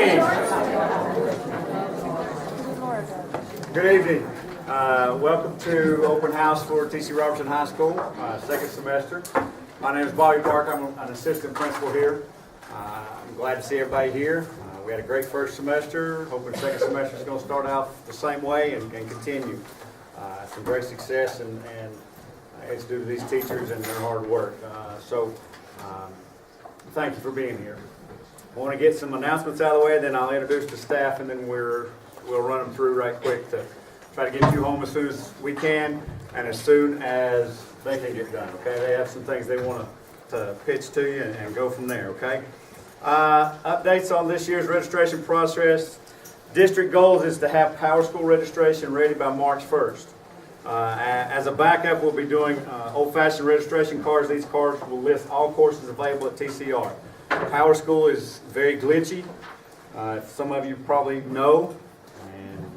evening. Good evening. Welcome to open house for T.C. Roberson High School, second semester. My name is Bobby Park. I'm an assistant principal here. I'm glad to see everybody here. We had a great first semester. Hoping the second semester is going to start out the same way and continue. Some great success, and it's due to these teachers and their hard work. Thank you for being here. I want to get some announcements out of the way, then I'll introduce the staff, and then we'll run them through right quick to try to get you home as soon as we can and as soon as they can get done, okay? They have some things they want to pitch to you and go from there, okay? Updates on this year's registration process. District goals is to have Power School registration ready by March 1st. As a backup, we'll be doing old-fashioned registration cards. These cards will list all courses available at TCR. Power School is very glitchy. Some of you probably know and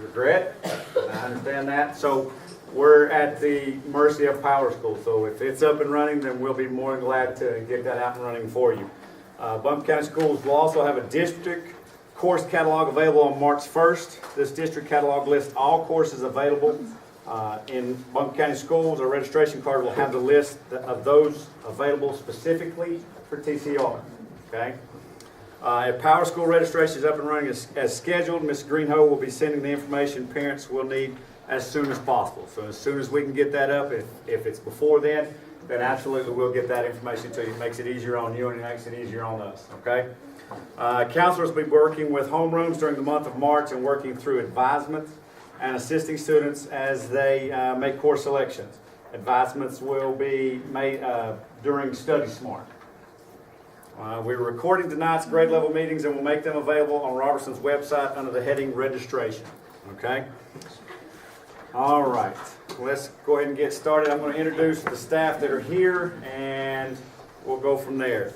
regret. I understand that. So we're at the mercy of Power School. So if it's up and running, then we'll be more than glad to get that out and running for you. Buncombe County Schools will also have a district course catalog available on March 1st. This district catalog lists all courses available in Buncombe County Schools. Our registration card will have the list of those available specifically for TCR. Okay. If Power School registration is up and running as scheduled, Ms. Greenhoe will be sending the information parents will need as soon as possible. So as soon as we can get that up, if it's before then absolutely we'll get that information to you. It makes it easier on you and it makes it easier on us. Okay. Counselors will be working with homerooms during the month of March and working through advisements and assisting students as they make course selections. Advisements will be made during Study Smart. We're recording tonight's grade level meetings and we'll make them available on Roberson's website under the heading registration. Okay? All right. Let's go ahead and get started. I'm going to introduce the staff that are here and we'll go from there.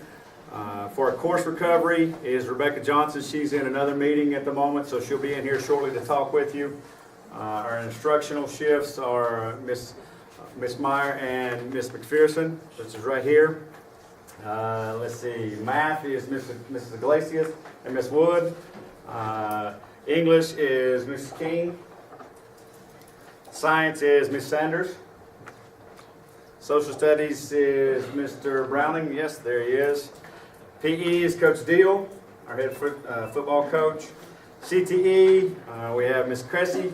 For our course recovery is Rebecca Johnson. She's in another meeting at the moment, so she'll be in here shortly to talk with you. Our instructional shifts are Miss Meyer and Miss McPherson, which is right here. Let's see, math is Mrs. Iglesias and Miss Wood. English is Mrs. King. Science is Miss Sanders. Social studies is Mr. Browning. Yes, there he is. PE is Coach Deal, our head football coach. CTE, we have Miss Cressy,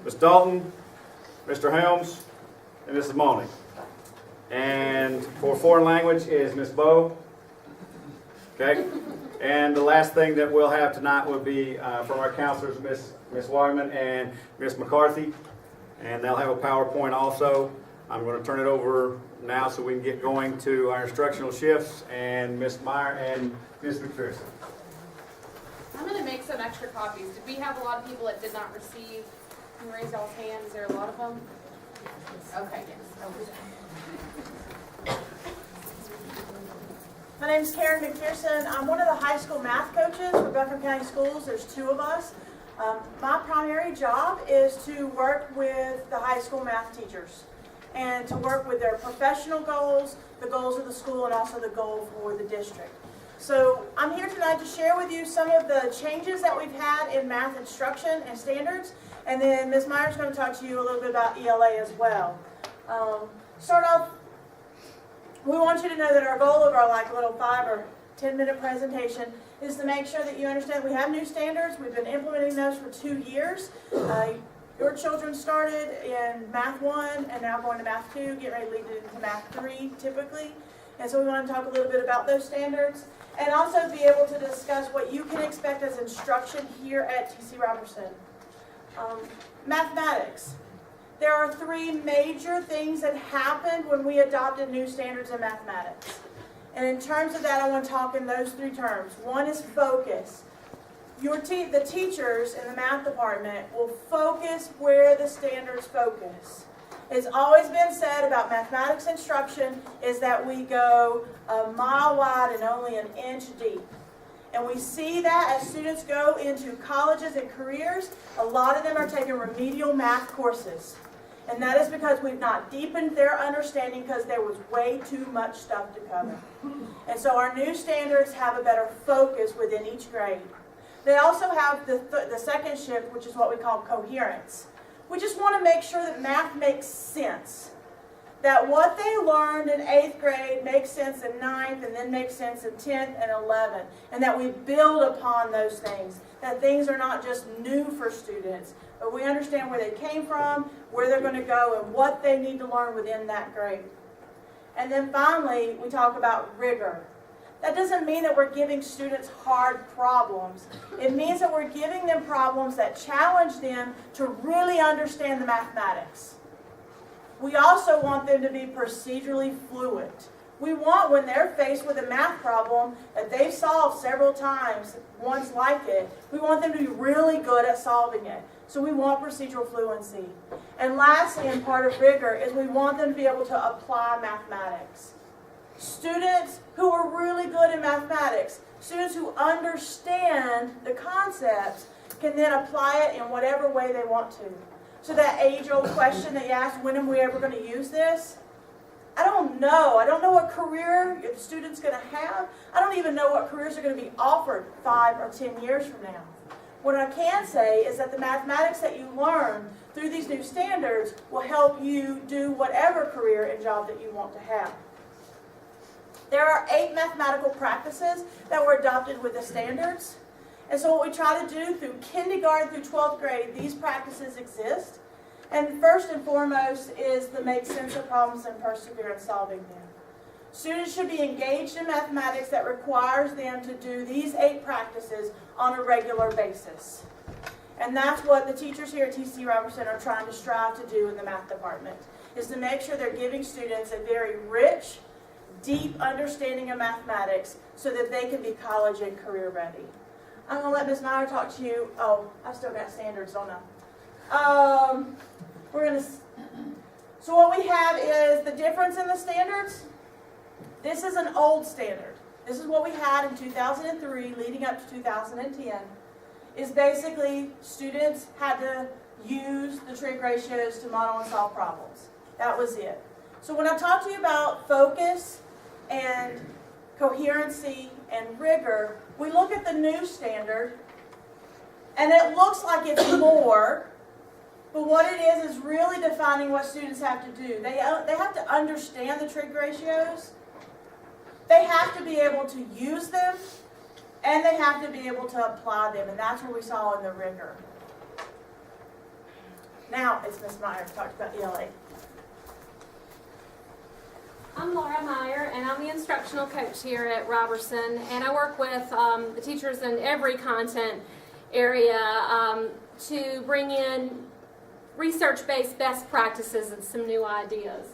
Miss Dalton, Mr. Helms, and Mrs. Malney. And for foreign language is Miss Bowe. Okay? And the last thing that we'll have tonight will be from our counselors, Miss Wyman and Miss McCarthy. And they'll have a PowerPoint also. I'm going to turn it over now so we can get going to our instructional shifts and Miss Meyer and Miss McPherson. I'm going to make some extra copies. Did we have a lot of people that did not receive? Can you raise y'all's hands? Is there a lot of them? Okay, yes. My name is Karen McPherson. I'm one of the high school math coaches for Buncombe County Schools. There's two of us. My primary job is to work with the high school math teachers and to work with their professional goals, the goals of the school, and also the goal for the district. So I'm here tonight to share with you some of the changes that we've had in math instruction and standards, and then Ms. Meyer's going to talk to you a little bit about ELA as well. Start off, we want you to know that our goal of our little 5 or 10 minute presentation is to make sure that you understand we have new standards. We've been implementing those for 2 years. Your children started in Math 1 and now going to Math 2, get ready to lead it into Math 3 typically. And so we want to talk a little bit about those standards and also be able to discuss what you can expect as instruction here at T.C. Roberson. Mathematics. There are 3 major things that happened when we adopted new standards in mathematics. And in terms of that, I want to talk in those 3 terms. One is focus. The teachers in the math department will focus where the standards focus. It's always been said about mathematics instruction is that we go a mile wide and only an inch deep. And we see that as students go into colleges and careers, a lot of them are taking remedial math courses. And that is because we've not deepened their understanding because there was way too much stuff to cover. And so our new standards have a better focus within each grade. They also have the second shift, which is what we call coherence. We just want to make sure that math makes sense. That what they learned in 8th grade makes sense in 9th and then makes sense in 10th and 11th. And that we build upon those things. That things are not just new for students, but we understand where they came from, where they're going to go, and what they need to learn within that grade. And then finally, we talk about rigor. That doesn't mean that we're giving students hard problems. It means that we're giving them problems that challenge them to really understand the mathematics. We also want them to be procedurally fluent. We want, when they're faced with a math problem that they've solved several times, once like it, we want them to be really good at solving it. So we want procedural fluency. And lastly, and part of rigor, is we want them to be able to apply mathematics. Students who are really good in mathematics, students who understand the concepts, can then apply it in whatever way they want to. So that age-old question that you asked, when are we ever going to use this? I don't know. I don't know what career the student's going to have. I don't even know what careers are going to be offered 5 or 10 years from now. What I can say is that the mathematics that you learn through these new standards will help you do whatever career and job that you want to have. There are 8 mathematical practices that were adopted with the standards. And so what we try to do through kindergarten through 12th grade, these practices exist. And first and foremost is the make sense of problems and persevere in solving them. Students should be engaged in mathematics that requires them to do these 8 practices on a regular basis. And that's what the teachers here at TC Roberson are trying to strive to do in the math department, is to make sure they're giving students a very rich, deep understanding of mathematics so that they can be college and career ready. I'm going to let Ms. Meyer talk to you. Oh, I've still got standards, don't I? So what we have is the difference in the standards. This is an old standard. This is what we had in 2003 leading up to 2010. Is basically students had to use the trig ratios to model and solve problems. That was it. So when I talk to you about focus and coherency and rigor, we look at the new standard and it looks like it's more, but what it is really defining what students have to do. They have to understand the trig ratios, they have to be able to use them, and they have to be able to apply them, and that's what we saw in the rigor. Now it's Ms. Meyer to talk about ELA. I'm Laura Meyer, and I'm the instructional coach here at Roberson, and I work with the teachers in every content area to bring in research-based best practices and some new ideas.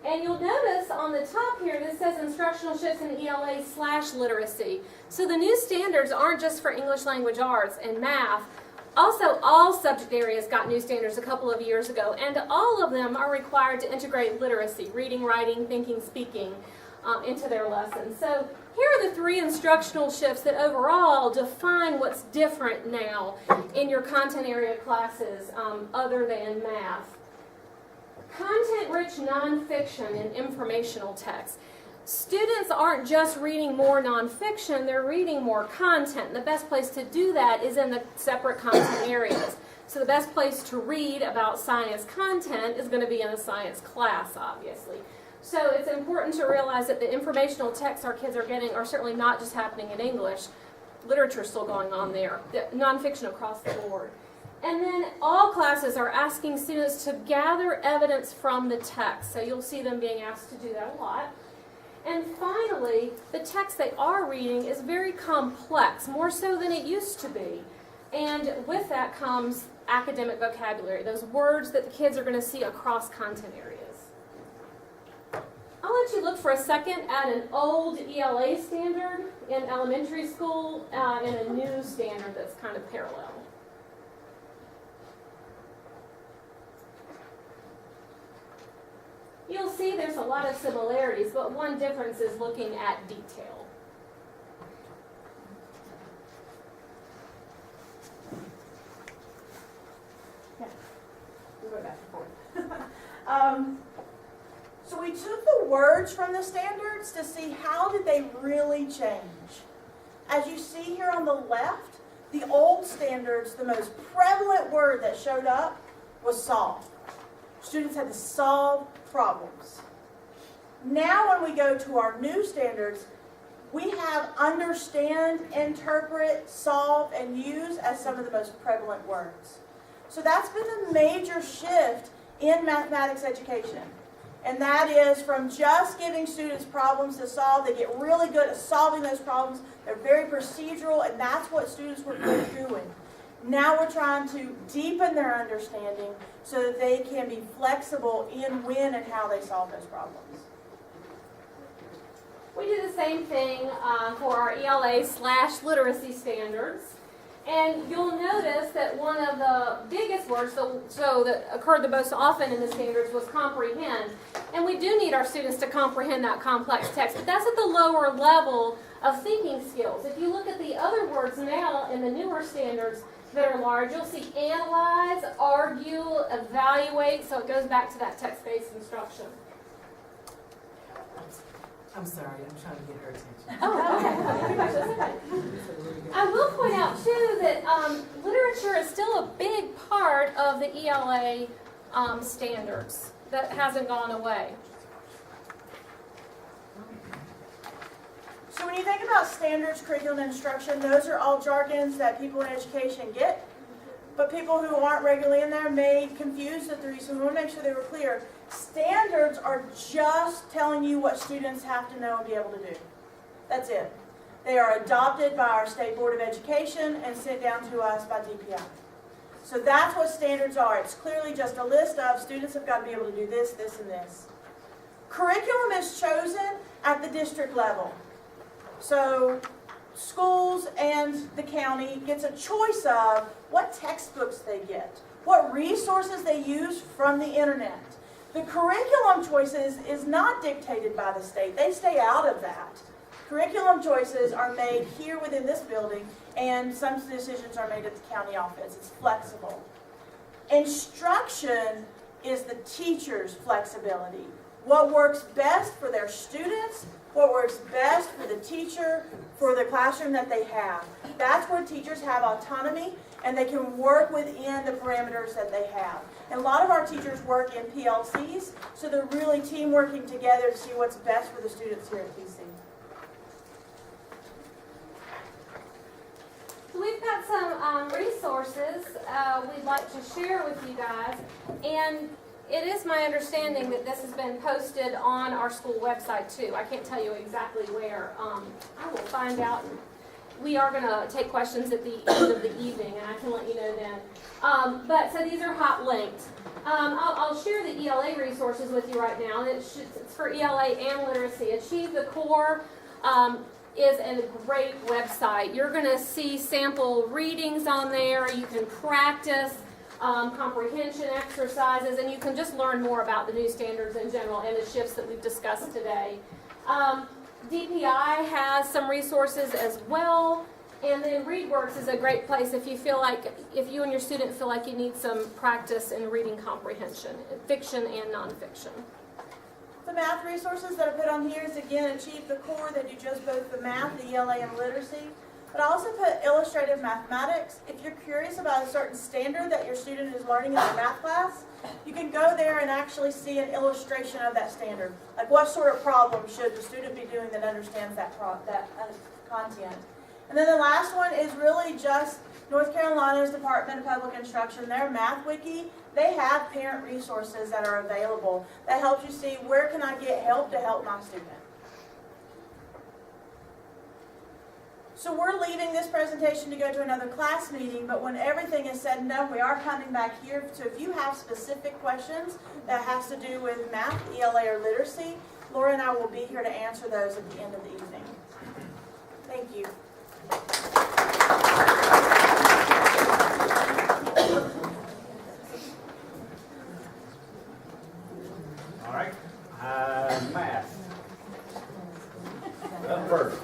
And you'll notice on the top here, this says instructional shifts in ELA/literacy. So the new standards aren't just for English language arts and math. Also, all subject areas got new standards a couple of years ago, and all of them are required to integrate literacy, reading, writing, thinking, speaking, into their lessons. So here are the 3 instructional shifts that overall define what's different now in your content area classes other than math. Content-rich nonfiction and informational text. Students aren't just reading more nonfiction, they're reading more content. And the best place to do that is in the separate content areas. So the best place to read about science content is going to be in a science class, obviously. So it's important to realize that the informational texts our kids are getting are certainly not just happening in English. Literature is still going on there. The nonfiction across the board. And then all classes are asking students to gather evidence from the text. So you'll see them being asked to do that a lot. And finally, the text they are reading is very complex, more so than it used to be. And with that comes academic vocabulary, those words that the kids are going to see across content areas. I'll let you look for a second at an old ELA standard in elementary school and a new standard that's kind of parallel. You'll see there's a lot of similarities, but one difference is looking at detail. Yeah, we'll go back and forth. So we took the words from the standards to see how did they really change. As you see here on the left, the old standards, the most prevalent word that showed up was solve. Students had to solve problems. Now when we go to our new standards, we have understand, interpret, solve, and use as some of the most prevalent words. So that's been a major shift in mathematics education. And that is from just giving students problems to solve. They get really good at solving those problems. They're very procedural, and that's what students were good at doing. Now we're trying to deepen their understanding so that they can be flexible in when and how they solve those problems. We do the same thing for our ELA/literacy standards. And you'll notice that one of the biggest words that occurred the most often in the standards was comprehend. And we do need our students to comprehend that complex text, but that's at the lower level of thinking skills. If you look at the other words now in the newer standards that are large, you'll see analyze, argue, evaluate, so it goes back to that text-based instruction. I'm sorry, I'm trying to get her attention. Oh, okay. That's okay. I will point out, too, that literature is still a big part of the ELA standards. That hasn't gone away. So when you think about standards, curriculum, and instruction, those are all jargons that people in education get. But people who aren't regularly in there may confuse the three, so we want to make sure they were clear. Standards are just telling you what students have to know and be able to do. That's it. They are adopted by our State Board of Education and sent down to us by DPI. So that's what standards are. It's clearly just a list of students have got to be able to do this, this, and this. Curriculum is chosen at the district level. So schools and the county gets a choice of what textbooks they get, what resources they use from the internet. The curriculum choices is not dictated by the state. They stay out of that. Curriculum choices are made here within this building, and some decisions are made at the county office. It's flexible. Instruction is the teacher's flexibility. What works best for their students, what works best for the teacher, for the classroom that they have. That's where teachers have autonomy, and they can work within the parameters that they have. And a lot of our teachers work in PLCs, so they're really team working together to see what's best for the students here at PC. So we've got some resources we'd like to share with you guys. And it is my understanding that this has been posted on our school website too. I can't tell you exactly where. I will find out. We are going to take questions at the end of the evening, and I can let you know then. But so these are hot linked. I'll share the ELA resources with you right now. It's for ELA and literacy. Achieve the Core is a great website. You're going to see sample readings on there. You can practice comprehension exercises, and you can just learn more about the new standards in general and the shifts that we've discussed today. DPI has some resources as well, and then ReadWorks is a great place if you and your student feel like you need some practice in reading comprehension, fiction and nonfiction. The math resources that I put on here is, again, Achieve the Core. They do just both the math, the ELA, and literacy. But I also put illustrative mathematics. If you're curious about a certain standard that your student is learning in their math class, you can go there and actually see an illustration of that standard. Like what sort of problem should the student be doing that understands that content. And then the last one is really just North Carolina's Department of Public Instruction, their Math Wiki. They have parent resources that are available that helps you see where can I get help to help my student. So we're leaving this presentation to go to another class meeting, but when everything is said and done, we are coming back here. So if you have specific questions that has to do with math, ELA, or literacy, Laura and I will be here to answer those at the end of the evening. Thank you. All right, math. Up first.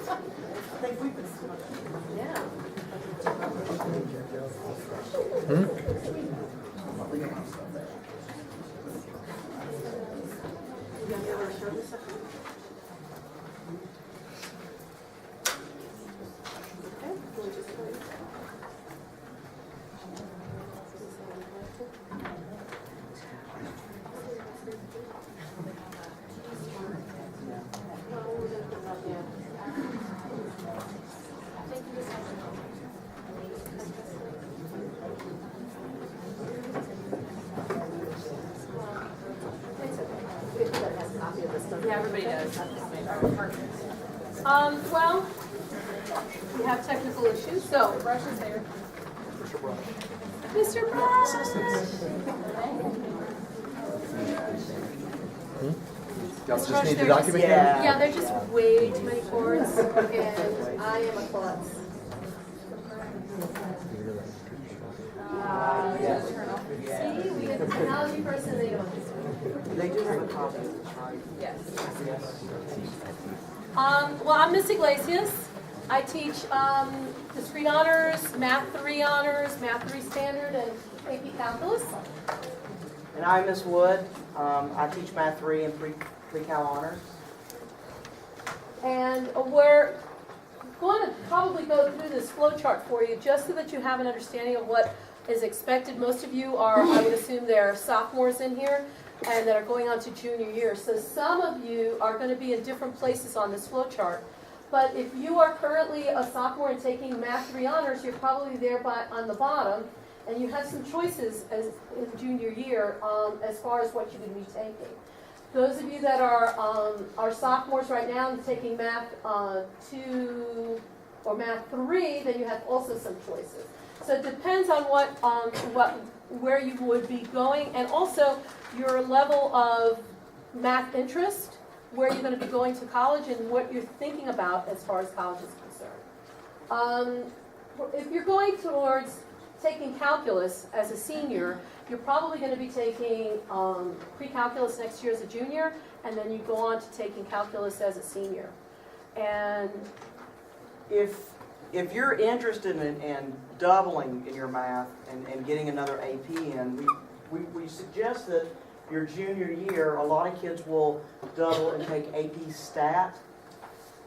everybody does. Well, we have technical issues, so Brush is there. Mr. Brush. Y'all Brush, just need the they're just- document now? Yeah, they're just way too many cords, and I am a klutz. See, we get the technology person, they don't. They do have a copy, right? Yes. Yes. Well, I'm Miss Iglesias. I teach discrete honors, Math 3 honors, Math 3 standard, and AP calculus. And I'm Miss Wood. I teach Math 3 and Pre-Cal Honors. And we're going to probably go through this flow chart for you just so that you have an understanding of what is expected. Most of you are, I would assume, they're sophomores in here and that are going on to junior year. So some of you are going to be in different places on this flow chart. But if you are currently a sophomore and taking Math 3 honors, you're probably there on the bottom, and you have some choices in junior year as far as what you can be taking. Those of you that are sophomores right now and taking Math 2 or Math 3, then you have also some choices. So it depends on where you would be going, and also your level of math interest, where you're going to be going to college, and what you're thinking about as far as college is concerned. If you're going towards taking calculus as a senior, you're probably going to be taking pre-calculus next year as a junior, and then you go on to taking calculus as a senior. And If you're interested in doubling in your math and getting another AP in, we suggest that your junior year, a lot of kids will double and take AP Stat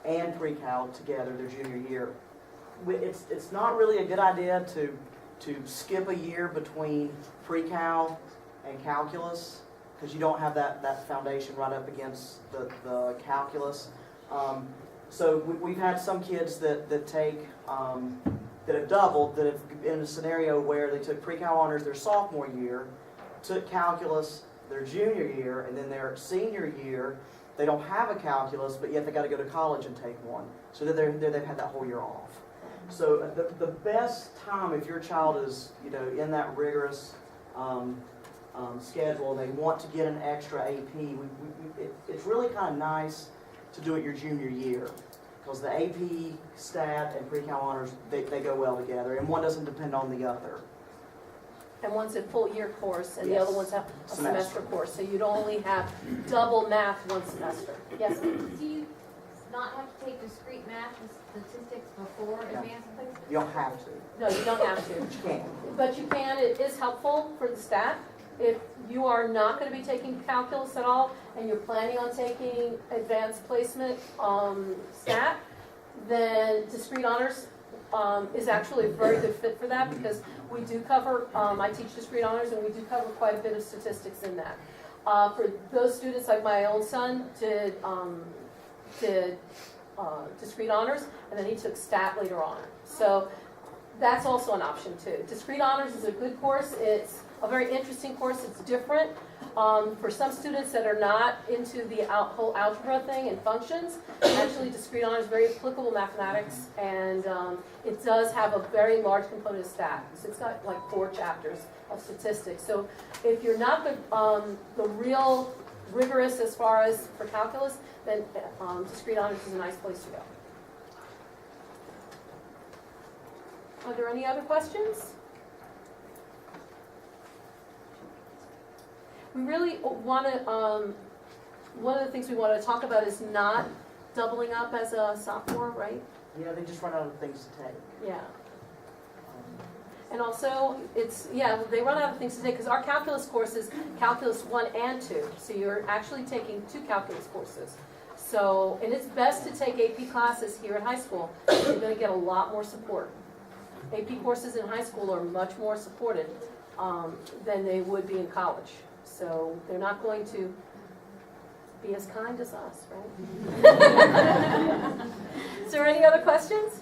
and Pre-Cal together their junior year. It's not really a good idea to skip a year between Pre-Cal and Calculus because you don't have that foundation right up against the Calculus. So we've had some kids that have doubled, that have been in a scenario where they took Pre-Cal honors their sophomore year, took calculus their junior year, and then their senior year, they don't have a calculus, but yet they got to go to college and take one. So they've had that whole year off. So the best time if your child is in that rigorous schedule, they want to get an extra AP, it's really kind of nice to do it your junior year, because the AP Stat and Pre-Cal honors, they go well together, and one doesn't depend on the other. And one's a full year course, and the Yes. other one's a semester course, so you'd only have double math one semester. Yes? Do you not have to take discrete math and statistics before advanced things? You don't have to, No, you don't have to. but you can. But you can, it is helpful for the stat. If you are not going to be taking calculus at all, and you're planning on taking advanced placement stat, then discrete honors is actually a very good fit for that, because we do cover, I teach discrete honors, and we do cover quite a bit of statistics in that. For those students, like my own son did discrete honors, and then he took stat later on. So that's also an option too. Discrete honors is a good course. It's a very interesting course. It's different. For some students that are not into the whole algebra thing and functions, actually discrete honors is very applicable mathematics, and it does have a very large component of stat. So it's got like 4 chapters of statistics. So if you're not the real rigorous as far as for calculus, then discrete honors is a nice place to go. Are there any other questions? We really want to, one of the things we want to talk about is not doubling up as a sophomore, right? Yeah, they just run out of things to take. Yeah. And also, they run out of things to take because our calculus course is calculus 1 and 2. So you're actually taking 2 calculus courses. So, and it's best to take AP classes here at high school. You're going to get a lot more support. AP courses in high school are much more supported than they would be in college. So they're not going to be as kind as us, right? Is there any other questions?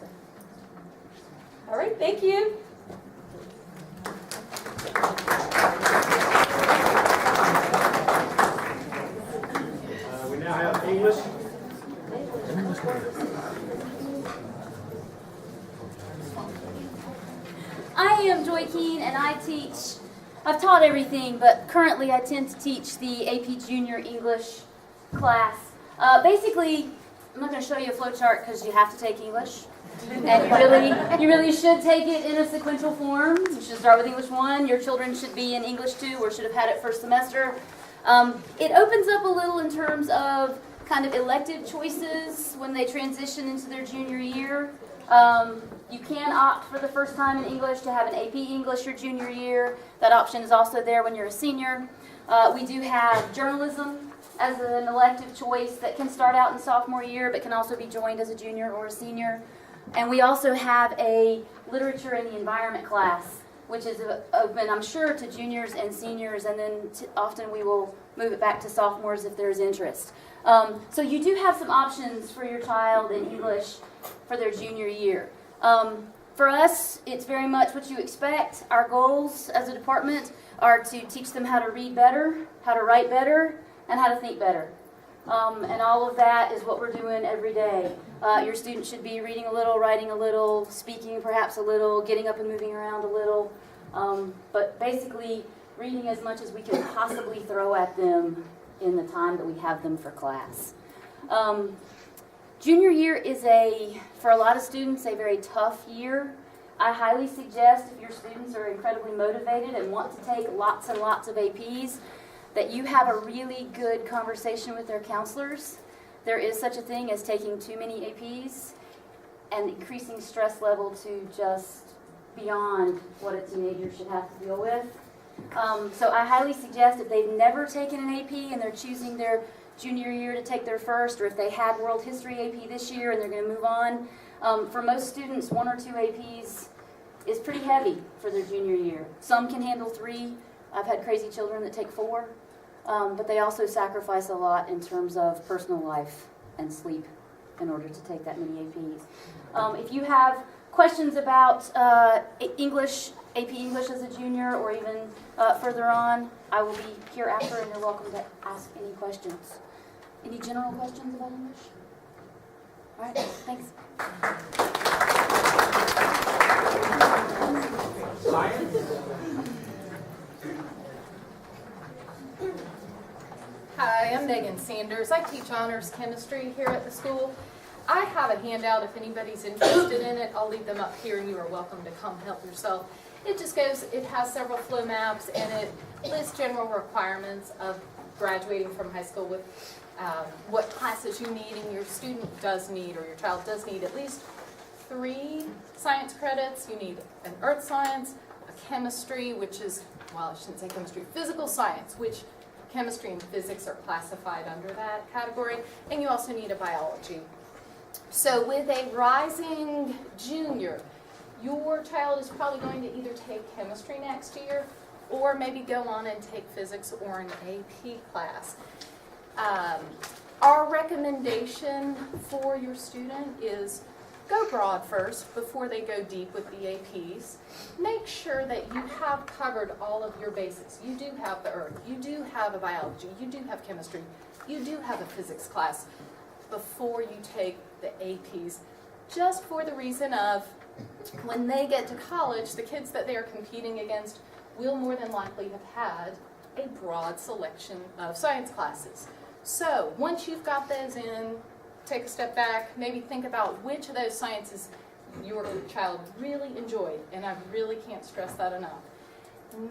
All right, thank you. We now have 8 English? I am Joy Keene, and I've taught everything, but currently I tend to teach the AP Junior English class. Basically, I'm not going to show you a flow chart because you have to take English. And you really should take it in a sequential form. You should start with English 1. Your children should be in English 2 or should have had it first semester. It opens up a little in terms of kind of elective choices when they transition into their junior year. You can opt for the first time in English to have an AP English your junior year. That option is also there when you're a senior. We do have journalism as an elective choice that can start out in sophomore year but can also be joined as a junior or a senior. And we also have a literature and the environment class, which is open, I'm sure, to juniors and seniors, and then often we will move it back to sophomores if there's interest. So you do have some options for your child in English for their junior year. For us, it's very much what you expect. Our goals as a department are to teach them how to read better, how to write better, and how to think better. And all of that is what we're doing every day. Your students should be reading a little, writing a little, speaking perhaps a little, getting up and moving around a little. But basically, reading as much as we can possibly throw at them in the time that we have them for class. Junior year is, for a lot of students, a very tough year. I highly suggest if your students are incredibly motivated and want to take lots and lots of APs, that you have a really good conversation with their counselors. There is such a thing as taking too many APs and increasing stress level to just beyond what a teenager should have to deal with. So I highly suggest if they've never taken an AP and they're choosing their junior year to take their first, or if they had World History AP this year and they're going to move on, for most students, 1 or 2 APs is pretty heavy for their junior year. Some can handle 3. I've had crazy children that take 4, but they also sacrifice a lot in terms of personal life and sleep in order to take that many APs. If you have questions about English, AP English as a junior, or even further on, I will be here after, and you're welcome to ask any questions. Any general questions about English? All right, thanks. Hi, I'm Megan Sanders. I teach honors chemistry here at the school. I have a handout if anybody's interested in it. I'll leave them up here and you are welcome to come help yourself. It has several flow maps and it lists general requirements of graduating from high school with what classes you need, and your student does need, or your child does need, at least 3 science credits. You need an earth science, a chemistry, which is, well, I shouldn't say chemistry, physical science, which chemistry and physics are classified under that category, and you also need a biology. So with a rising junior, your child is probably going to either take chemistry next year or maybe go on and take physics or an AP class. Our recommendation for your student is go broad first before they go deep with the APs. Make sure that you have covered all of your basics. You do have the earth, you do have a biology, you do have chemistry, you do have a physics class before you take the APs, just for the reason of when they get to college, the kids that they are competing against will more than likely have had a broad selection of science classes. So once you've got those in, take a step back, maybe think about which of those sciences your child really enjoyed, and I really can't stress that enough.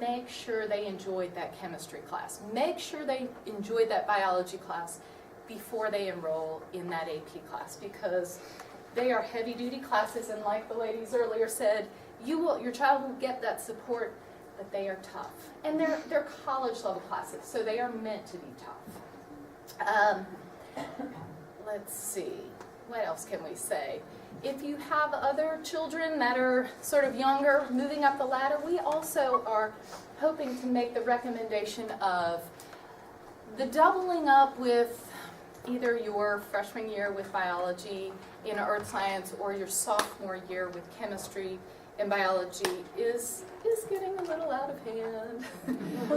Make sure they enjoyed that chemistry class. Make sure they enjoyed that biology class before they enroll in that AP class, because they are heavy-duty classes, and like the ladies earlier said, your child will get that support, but they are tough. And they're college-level classes, so they are meant to be tough. Let's see, what else can we say? If you have other children that are sort of younger, moving up the ladder, we also are hoping to make the recommendation of the doubling up with either your freshman year with biology in earth science or your sophomore year with chemistry and biology is getting a little out of hand.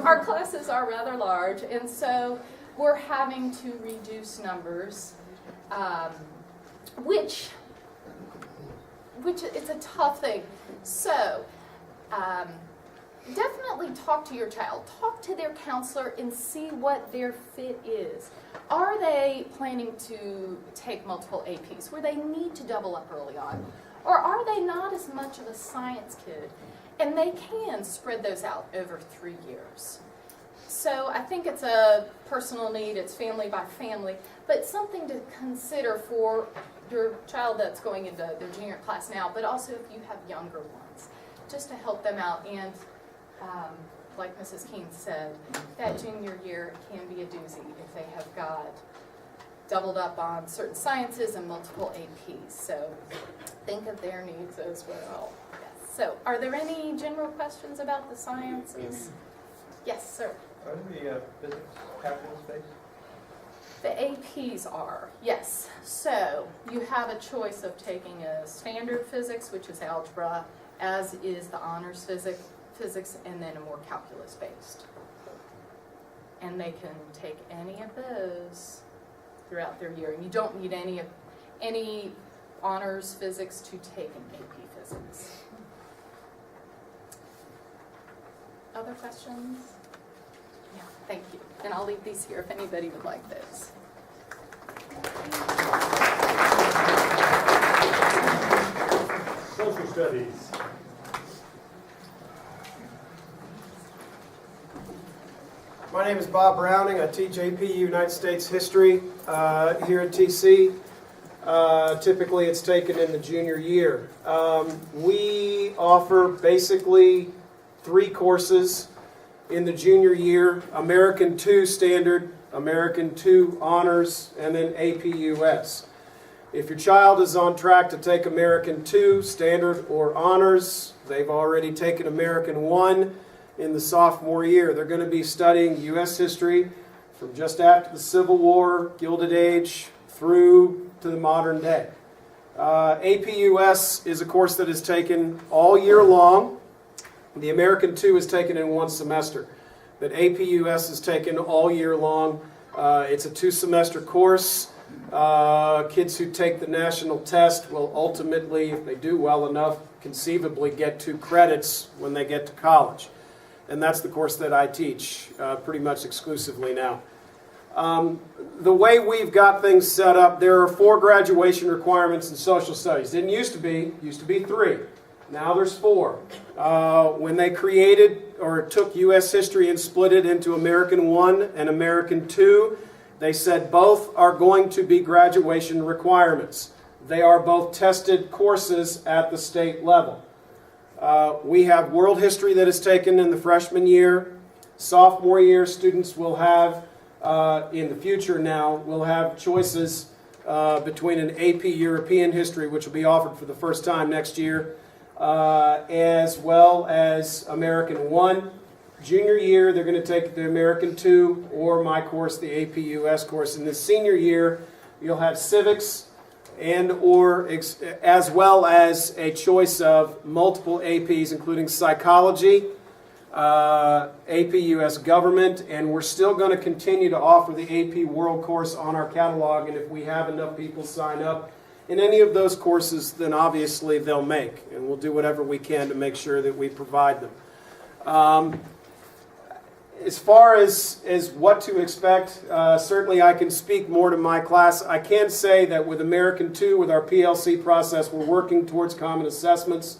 Our classes are rather large, and so we're having to reduce numbers, which it's a tough thing. So definitely talk to your child. Talk to their counselor and see what their fit is. Are they planning to take multiple APs where they need to double up early on? Or are they not as much of a science kid and they can spread those out over 3 years? So I think it's a personal need, it's family by family, but something to consider for your child that's going into their junior class now, but also if you have younger ones, just to help them out. And like Mrs. Keene said, that junior year can be a doozy if they have got doubled up on certain sciences and multiple APs. So think of their needs as well. Yes. So are there any general questions about the sciences? Yes, sir. Are the physics calculus-based? The APs are, yes. So you have a choice of taking a standard physics, which is algebra, as is the honors physics, and then a more calculus-based. And they can take any of those throughout their year. And you don't need any honors physics to take an AP physics. Other questions? Yeah, thank you. And I'll leave these here if anybody would like those. Social studies. My name is Bob Browning. I teach AP United States History here at TC. Typically it's taken in the junior year. We offer basically 3 courses in the junior year: American 2 Standard, American 2 Honors, and then AP US. If your child is on track to take American 2 Standard or Honors, they've already taken American 1 in the sophomore year. They're going to be studying U.S. history from just after the Civil War, Gilded Age, through to the modern day. AP US is a course that is taken all year long. The American 2 is taken in 1 semester, but AP US is taken all year long. It's a 2-semester course. Kids who take the national test will ultimately, if they do well enough, conceivably get 2 credits when they get to college. And that's the course that I teach pretty much exclusively now. The way we've got things set up, there are 4 graduation requirements in social studies. Didn't used to be 3. Now there's 4. When they created or took U.S. history and split it into American 1 and American 2, they said both are going to be graduation requirements. They are both tested courses at the state level. We have world history that is taken in the freshman year. Sophomore year, students will have, in the future now, will have choices between an AP European history, which will be offered for the first time next year, as well as American 1. Junior year, they're going to take the American 2 or my course, the AP US course. In the senior year, you'll have civics and or as well as a choice of multiple APs, including psychology, AP US government, and we're still going to continue to offer the AP World course on our catalog, and if we have enough people sign up in any of those courses, then obviously they'll make, and we'll do whatever we can to make sure that we provide them. As far as what to expect, certainly I can speak more to my class. I can say that with American 2, with our PLC process, we're working towards common assessments.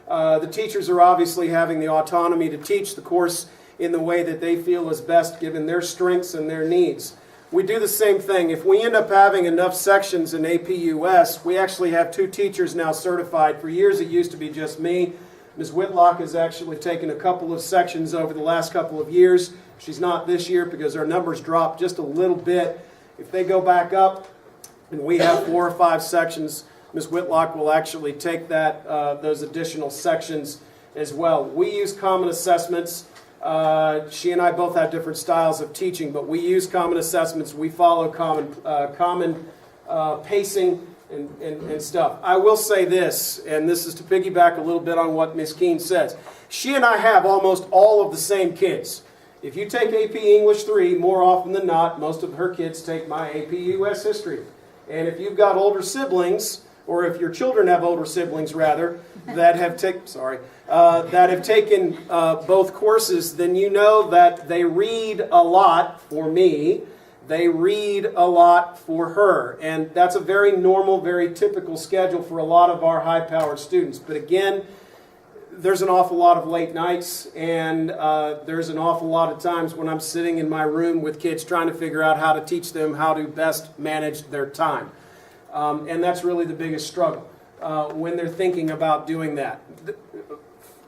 The teachers are obviously having the autonomy to teach the course in the way that they feel is best given their strengths and their needs. We do the same thing. If we end up having enough sections in AP US, we actually have 2 teachers now certified. For years it used to be just me. Ms. Whitlock has actually taken a couple of sections over the last couple of years. She's not this year because our numbers dropped just a little bit. If they go back up and we have 4 or 5 sections, Ms. Whitlock will actually take those additional sections as well. We use common assessments. She and I both have different styles of teaching, but we use common assessments. We follow common pacing and stuff. I will say this, and this is to piggyback a little bit on what Ms. Keene says. She and I have almost all of the same kids. If you take AP English 3, more often than not, most of her kids take my AP US History. And if you've got older siblings, or if your children have older siblings rather, that have taken both courses, then you know that they read a lot for me. They read a lot for her. And that's a very normal, very typical schedule for a lot of our high-powered students. But again, there's an awful lot of late nights, and there's an awful lot of times when I'm sitting in my room with kids trying to figure out how to teach them how to best manage their time. And that's really the biggest struggle when they're thinking about doing that.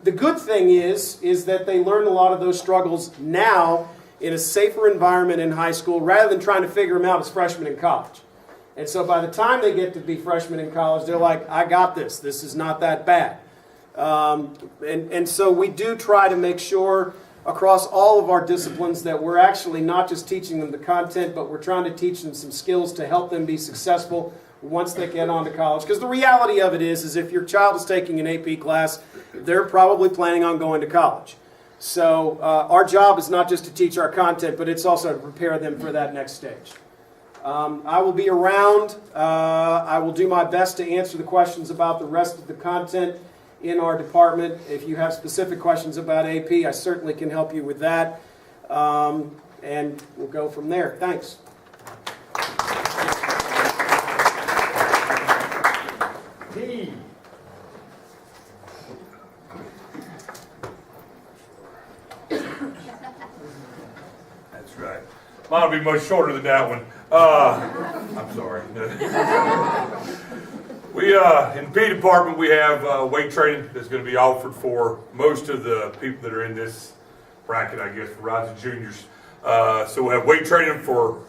The good thing is that they learn a lot of those struggles now in a safer environment in high school rather than trying to figure them out as freshmen in college. And so by the time they get to be freshmen in college, they're like, I got this. This is not that bad. And so we do try to make sure across all of our disciplines that we're actually not just teaching them the content, but we're trying to teach them some skills to help them be successful once they get on to college. Because the reality of it is if your child is taking an AP class, they're probably planning on going to college. So our job is not just to teach our content, but it's also to prepare them for that next stage. I will be around. I will do my best to answer the questions about the rest of the content in our department. If you have specific questions about AP, I certainly can help you with that. And we'll go from there. Thanks. T. That's right. Mine will be much shorter than that one. I'm sorry. We in the P department we have weight training that's going to be offered for most of the people that are in this bracket, I guess, for rising juniors. So we'll have weight training for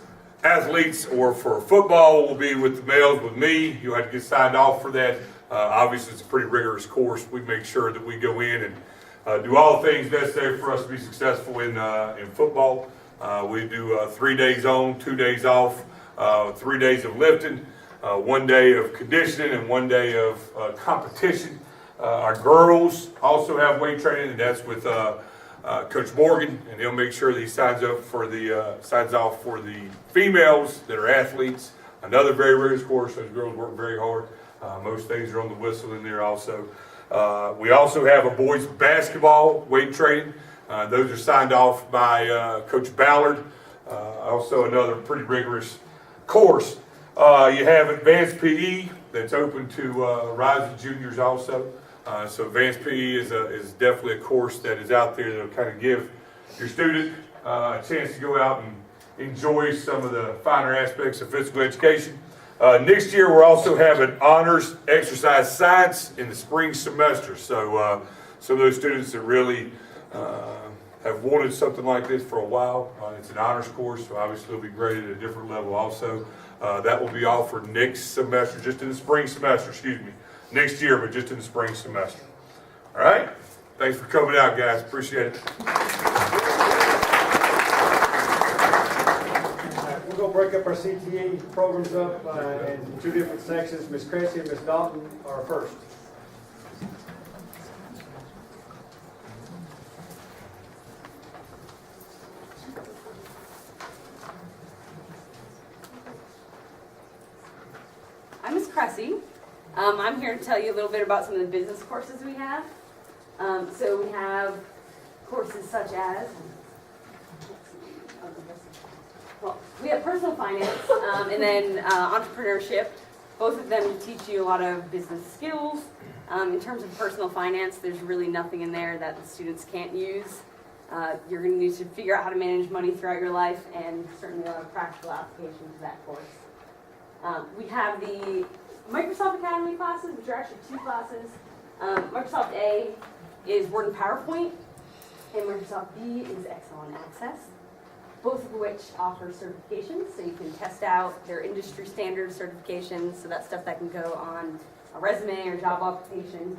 athletes, or for football will be with the males with me. You'll have to get signed off for that. Obviously, it's a pretty rigorous course. We make sure that we go in and do all the things necessary for us to be successful in football. We do 3 days on, 2 days off, 3 days of lifting, 1 day of conditioning, and 1 day of competition. Our girls also have weight training, and that's with Coach Morgan, and he'll make sure that he signs off for the females that are athletes. Another very rigorous course. Those girls work very hard. Most things are on the whistle in there also. We also have a boys basketball weight training. Those are signed off by Coach Ballard. Also another pretty rigorous course. You have advanced PE that's open to rising juniors also. So advanced PE is definitely a course that is out there that will kind of give your student a chance to go out and enjoy some of the finer aspects of physical education. Next year we're also having honors exercise science in the spring semester. So some of those students that really have wanted something like this for a while, it's an honors course, so obviously it'll be graded at a different level also. That will be offered next semester, just in the spring semester, next year, but just in the spring semester. All right? Thanks for coming out, guys. Appreciate it. We're going to break up our CTA programs up in 2 different sections. Ms. Cresci and Ms. Dalton are first. I'm Ms. Cresci. I'm here to tell you a little bit about some of the business courses we have. So we have courses such as, well, we have personal finance and then entrepreneurship. Both of them teach you a lot of business skills. In terms of personal finance, there's really nothing in there that the students can't use. You're going to need to figure out how to manage money throughout your life, and certainly a lot of practical application to that course. We have the Microsoft Academy classes, which are actually 2 classes. Microsoft A is Word and PowerPoint, and Microsoft B is Excel and Access, both of which offer certifications, so you can test out their industry standard certifications, so that's stuff that can go on a resume or job application.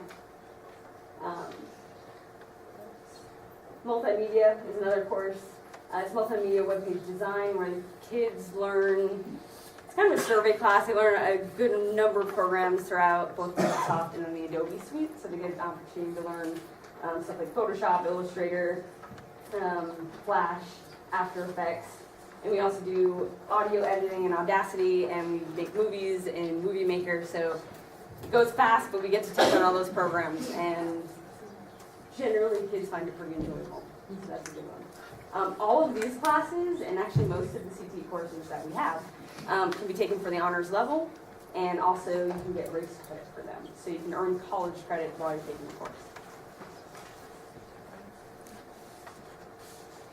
Multimedia is another course. It's multimedia webpage design, where kids learn. It's kind of a survey class. They learn a good number of programs throughout both Microsoft and then the Adobe suite, so they get an opportunity to learn stuff like Photoshop, Illustrator, Flash, After Effects, and we also do audio editing and Audacity, and we make movies in Movie Maker, so it goes fast, but we get to teach on all those programs, and generally kids find it pretty enjoyable, so that's a good one. All of these classes, and actually most of the CT courses that we have, can be taken for the honors level, and also you can get race credit for them, so you can earn college credit while you're taking the course.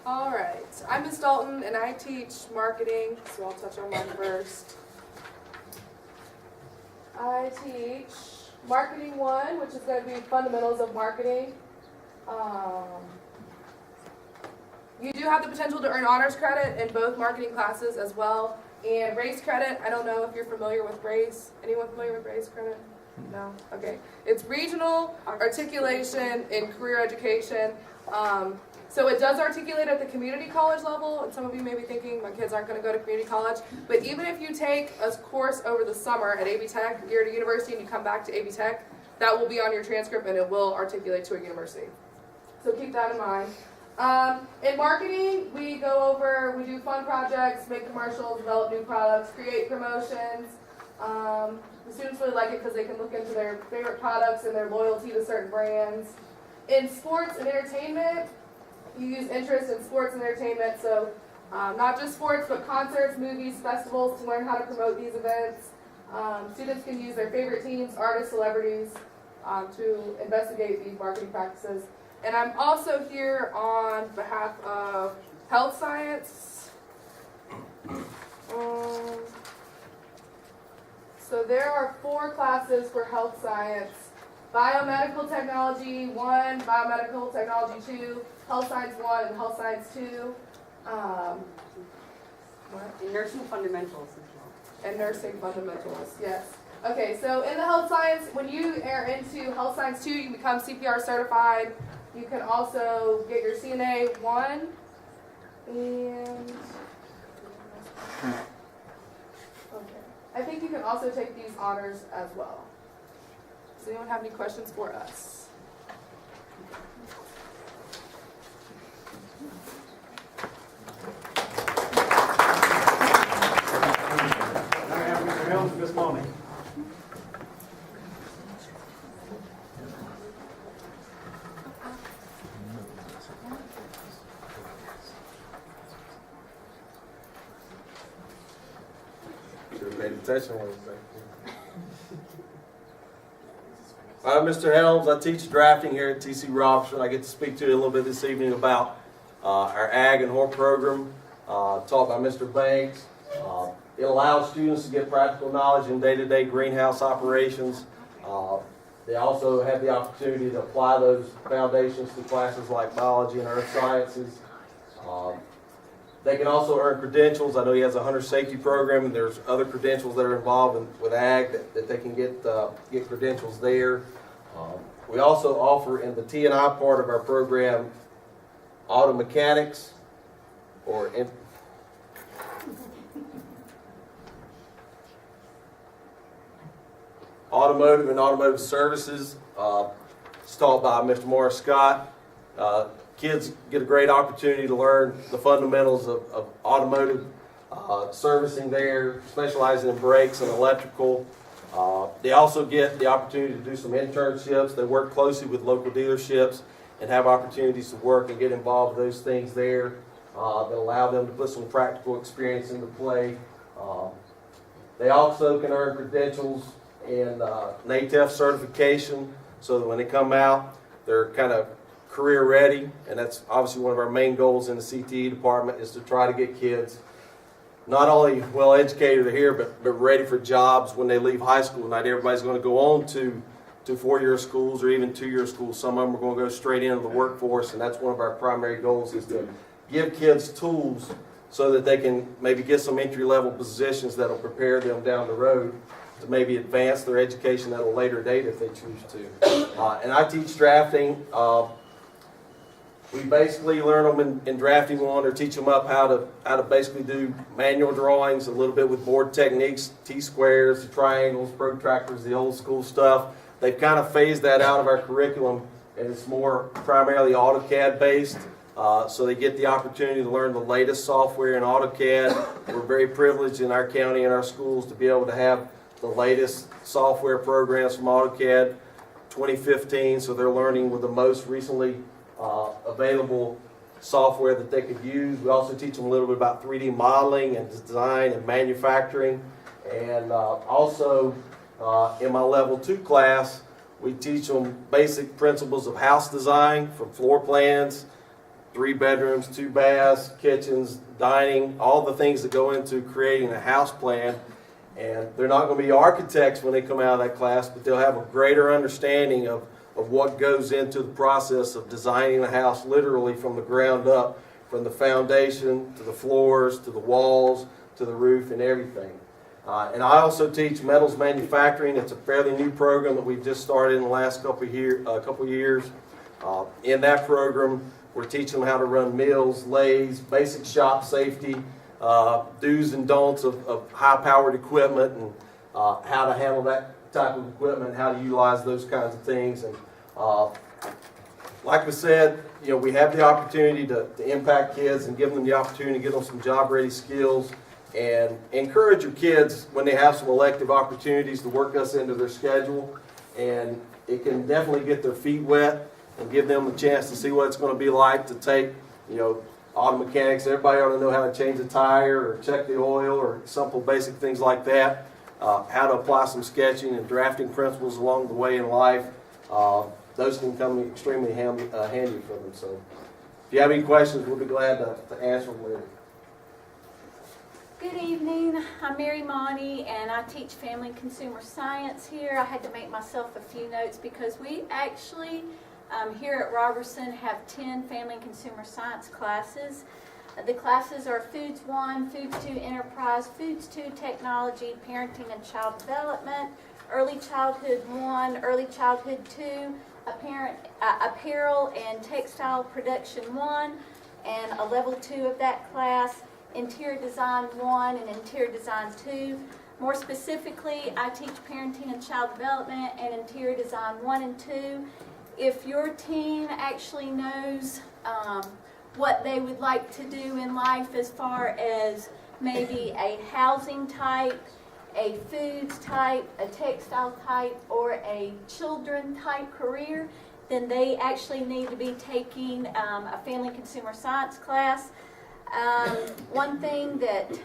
All right, I'm Ms. Dalton and I teach marketing, so I'll touch on mine first. I teach Marketing 1, which is going to be fundamentals of marketing. You do have the potential to earn honors credit in both marketing classes as well. And race credit, I don't know if you're familiar with race. Anyone familiar with race credit? No? Okay. It's regional articulation in career education. So it does articulate at the community college level, and some of you may be thinking, my kids aren't going to go to community college, but even if you take a course over the summer at AB Tech, you're at a university and you come back to AB Tech, that will be on your transcript and it will articulate to a university. So keep that in mind. In marketing, we do fun projects, make commercials, develop new products, create promotions. The students really like it because they can look into their favorite products and their loyalty to certain brands. In sports and entertainment, you use interest in sports and entertainment, so not just sports, but concerts, movies, festivals to learn how to promote these events. Students can use their favorite teams, artists, celebrities to investigate these marketing practices. And I'm also here on behalf of health science. So there are 4 classes for health science. Biomedical Technology 1, Biomedical Technology 2, Health Science 1, and Health Science 2. And nursing fundamentals as well. And nursing fundamentals, yes. Okay, so in the health science, when you are into Health Science 2, you can become CPR certified. You can also get your CNA 1. And okay, I think you can also take these honors as well. Does anyone have any questions for us? I have Mr. Helms this morning. Should have paid attention when I was back there. I'm Mr. Helms. I teach drafting here at TC Roberson. I get to speak to you a little bit this evening about our Ag and Horse program, taught by Mr. Banks. It allows students to get practical knowledge in day-to-day greenhouse operations. They also have the opportunity to apply those foundations to classes like biology and earth sciences. They can also earn credentials. I know he has a hunter safety program, and there's other credentials that are involved with ag that they can get credentials there. We also offer in the T&I part of our program auto mechanics or automotive and automotive services. It's taught by Mr. Morris Scott. Kids get a great opportunity to learn the fundamentals of automotive servicing there, specializing in brakes and electrical. They also get the opportunity to do some internships. They work closely with local dealerships and have opportunities to work and get involved with those things there that allow them to put some practical experience into play. They also can earn credentials in NATEF certification so that when they come out, they're kind of career ready, and that's obviously one of our main goals in the CTE department is to try to get kids not only well educated here, but ready for jobs when they leave high school. Not everybody's going to go on to 4-year schools or even 2-year schools. Some of them are going to go straight into the workforce, and that's one of our primary goals is to give kids tools so that they can maybe get some entry-level positions that will prepare them down the road to maybe advance their education at a later date if they choose to. And I teach drafting. We basically learn them in drafting 1 or teach them up how to basically do manual drawings, a little bit with board techniques, T-squares, triangles, protractors, the old school stuff. They've kind of phased that out of our curriculum, and it's more primarily AutoCAD based. So they get the opportunity to learn the latest software in AutoCAD. We're very privileged in our county and our schools to be able to have the latest software programs from AutoCAD 2015, so they're learning with the most recently available software that they could use. We also teach them a little bit about 3D modeling and design and manufacturing. And also in my level 2 class, we teach them basic principles of house design, from floor plans, 3 bedrooms, 2 baths, kitchens, dining, all the things that go into creating a house plan. And they're not going to be architects when they come out of that class, but they'll have a greater understanding of what goes into the process of designing a house literally from the ground up, from the foundation to the floors to the walls to the roof and everything. And I also teach metals manufacturing. It's a fairly new program that we've just started in the last couple of years. In that program, we're teaching them how to run mills, lathes, basic shop safety, do's and don'ts of high-powered equipment, and how to handle that type of equipment, how to utilize those kinds of things. And like we said, we have the opportunity to impact kids and give them the opportunity to give them some job-ready skills, and encourage your kids when they have some elective opportunities to work us into their schedule. And it can definitely get their feet wet and give them a chance to see what it's going to be like to take, auto mechanics. Everybody ought to know how to change a tire or check the oil or simple basic things like that. How to apply some sketching and drafting principles along the way in life. Those can come extremely handy for them. So if you have any questions, we'll be glad to answer them later. Good evening. I'm Mary Monty, and I teach family and consumer science here. I had to make myself a few notes because we actually here at Roberson have 10 family and consumer science classes. The classes are Foods 1, Foods 2 Enterprise, Foods 2 Technology, Parenting and Child Development, Early Childhood 1, Early Childhood 2, Apparel and Textile Production 1, and a level 2 of that class, Interior Design 1 and Interior Design 2. More specifically, I teach Parenting and Child Development and Interior Design 1 and 2. If your teen actually knows what they would like to do in life as far as maybe a housing type, a foods type, a textile type, or a children type career, then they actually need to be taking a family consumer science class. One thing that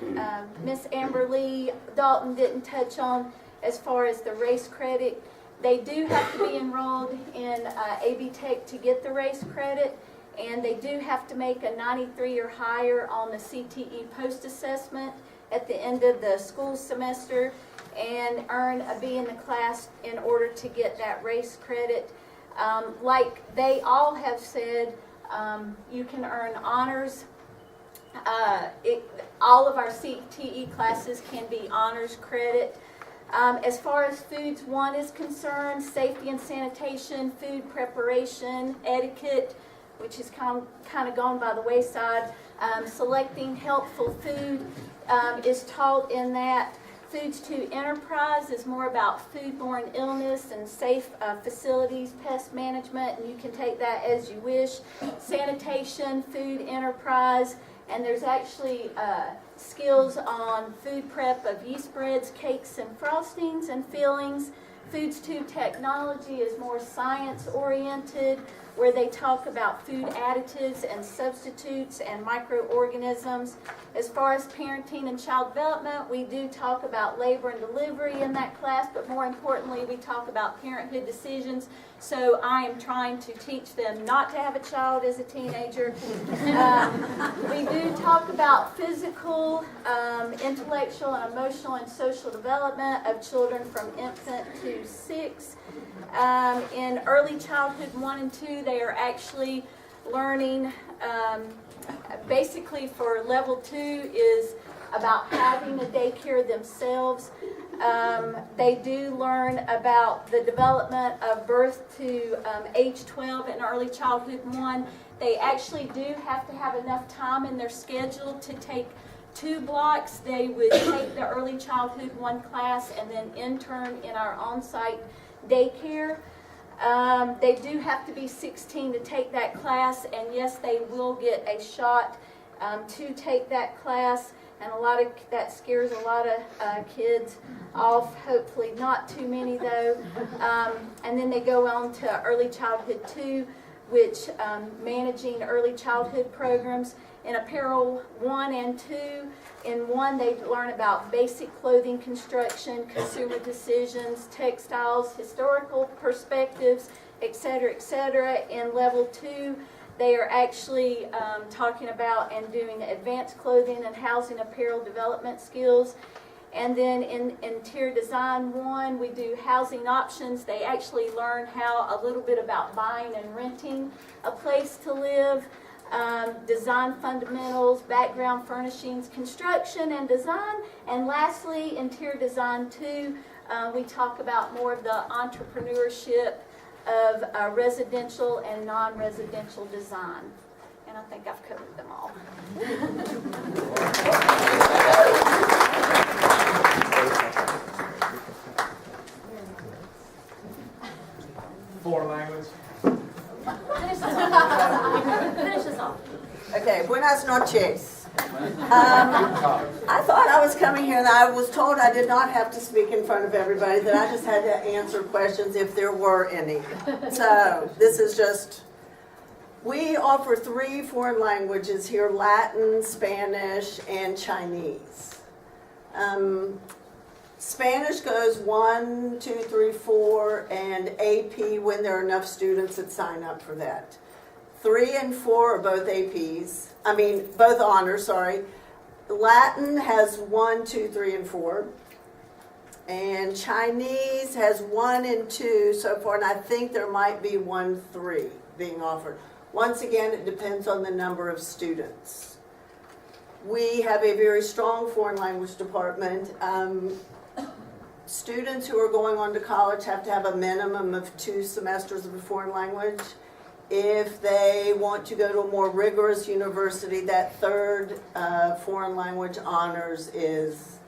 Miss Amber Lee Dalton didn't touch on as far as the race credit, they do have to be enrolled in AB Tech to get the race credit, and they do have to make a 93 or higher on the CTE post-assessment at the end of the school semester and earn a B in the class in order to get that race credit. Like they all have said, you can earn honors. All of our CTE classes can be honors credit. As far as Foods 1 is concerned, safety and sanitation, food preparation, etiquette, which has kind of gone by the wayside, selecting helpful food is taught in that. Foods 2 Enterprise is more about foodborne illness and safe facilities, pest management, and you can take that as you wish. Sanitation, Food Enterprise, and there's actually skills on food prep of yeast breads, cakes, and frostings and fillings. Foods 2 Technology is more science-oriented, where they talk about food additives and substitutes and microorganisms. As far as parenting and child development, we do talk about labor and delivery in that class, but more importantly, we talk about parenthood decisions. So I am trying to teach them not to have a child as a teenager. We do talk about physical, intellectual, and emotional and social development of children from infant to 6. In early childhood 1 and 2, they are actually learning, basically for level 2 is about having a daycare themselves. They do learn about the development of birth to age 12 in early childhood 1. They actually do have to have enough time in their schedule to take 2 blocks. They would take the early childhood 1 class and then intern in our on-site daycare. They do have to be 16 to take that class, and yes, they will get a shot to take that class. And that scares a lot of kids off. Hopefully, not too many though. And then they go on to Early Childhood 2, which managing early childhood programs. In Apparel 1 and 2, in 1 they learn about basic clothing construction, consumer decisions, textiles, historical perspectives, etc., etc. In Level 2, they are actually talking about and doing advanced clothing and housing apparel development skills. And then in Interior Design 1, we do housing options. They actually learn a little bit about buying and renting a place to live. Design fundamentals, background furnishings, construction and design. And lastly, Interior Design 2, we talk about more of the entrepreneurship of residential and non-residential design. And I think I've covered them all. Foreign language. Finish this off. Okay, buenas noches. I thought I was coming here and I was told I did not have to speak in front of everybody, that I just had to answer questions if there were any. So this is just, we offer 3 foreign languages here: Latin, Spanish, and Chinese. Spanish goes 1, 2, 3, 4, and AP when there are enough students that sign up for that. 3 and 4 are both APs. Both honors, sorry. Latin has 1, 2, 3, and 4. And Chinese has 1 and 2 so far, and I think there might be 1, 3 being offered. Once again, it depends on the number of students. We have a very strong foreign language department. Students who are going on to college have to have a minimum of 2 semesters of a foreign language. If they want to go to a more rigorous university, that 3rd foreign language honors is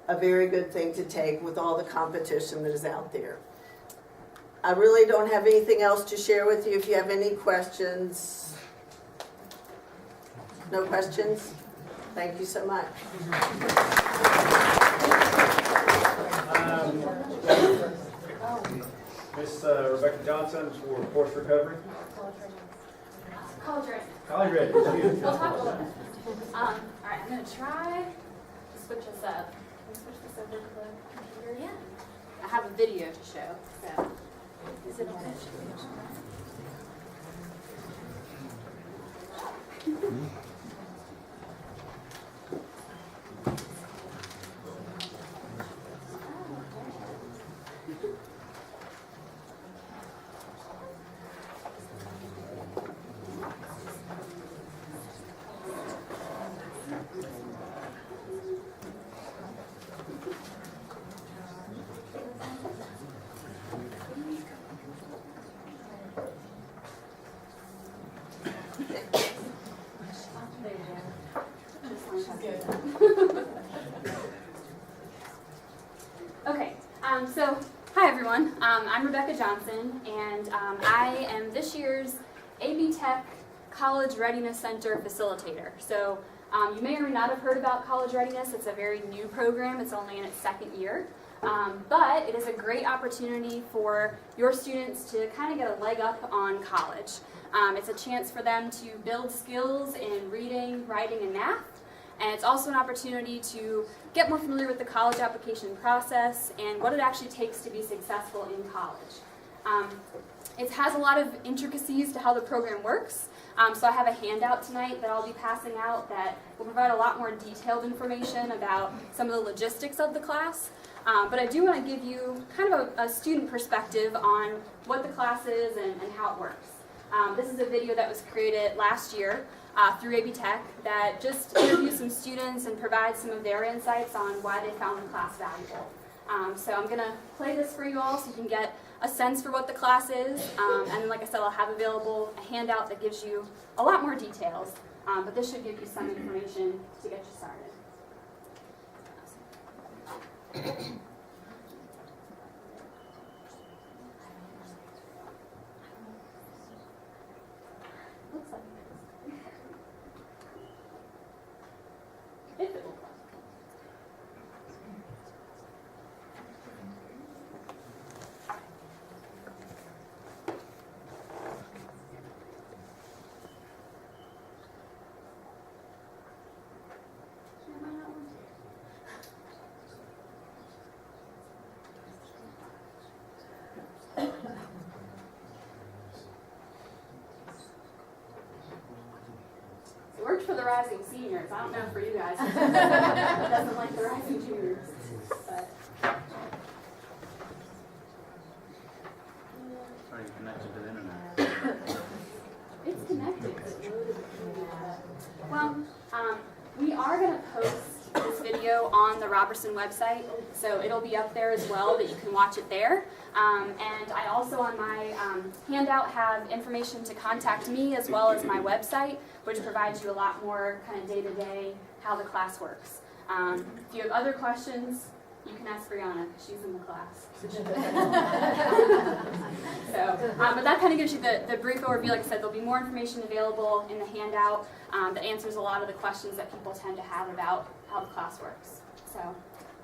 a very good thing to take with all the competition that is out there. I really don't have anything else to share with you. If you have any questions. No questions? Thank you so much. Miss Rebecca Johnson for course recovery. College ready. College ready. We'll talk a little bit. All right, I'm going to try to switch this up. Can we switch this over to the computer? Yeah. I have a video to show. So, is it okay? Okay, so hi everyone. I'm Rebecca Johnson, and I am this year's AB Tech College Readiness Center facilitator. So you may or may not have heard about College Readiness. It's a very new program. It's only in its 2nd year. But it is a great opportunity for your students to kind of get a leg up on college. It's a chance for them to build skills in reading, writing, and math. And it's also an opportunity to get more familiar with the college application process and what it actually takes to be successful in college. It has a lot of intricacies to how the program works. So I have a handout tonight that I'll be passing out that will provide a lot more detailed information about some of the logistics of the class. But I do want to give you kind of a student perspective on what the class is and how it works. This is a video that was created last year through AB Tech that just interviews some students and provides some of their insights on why they found the class valuable. So I'm going to play this for you all so you can get a sense for what the class is. And then, like I said, I'll have available a handout that gives you a lot more details. But this should give you some information to get you started. worked for the rising seniors. I don't know for you guys. It doesn't like the rising juniors. But. Are you connected to the internet? It's connected. Well, we are going to post this video on the Roberson website, so it'll be up there as well that you can watch it there. And I also on my handout have information to contact me as well as my website, which provides you a lot more kind of day-to-day how the class works. If you have other questions, you can ask Brianna, because she's in the class. But that kind of gives you the brief overview. Like I said, there'll be more information available in the handout that answers a lot of the questions that people tend to have about how the class works. So,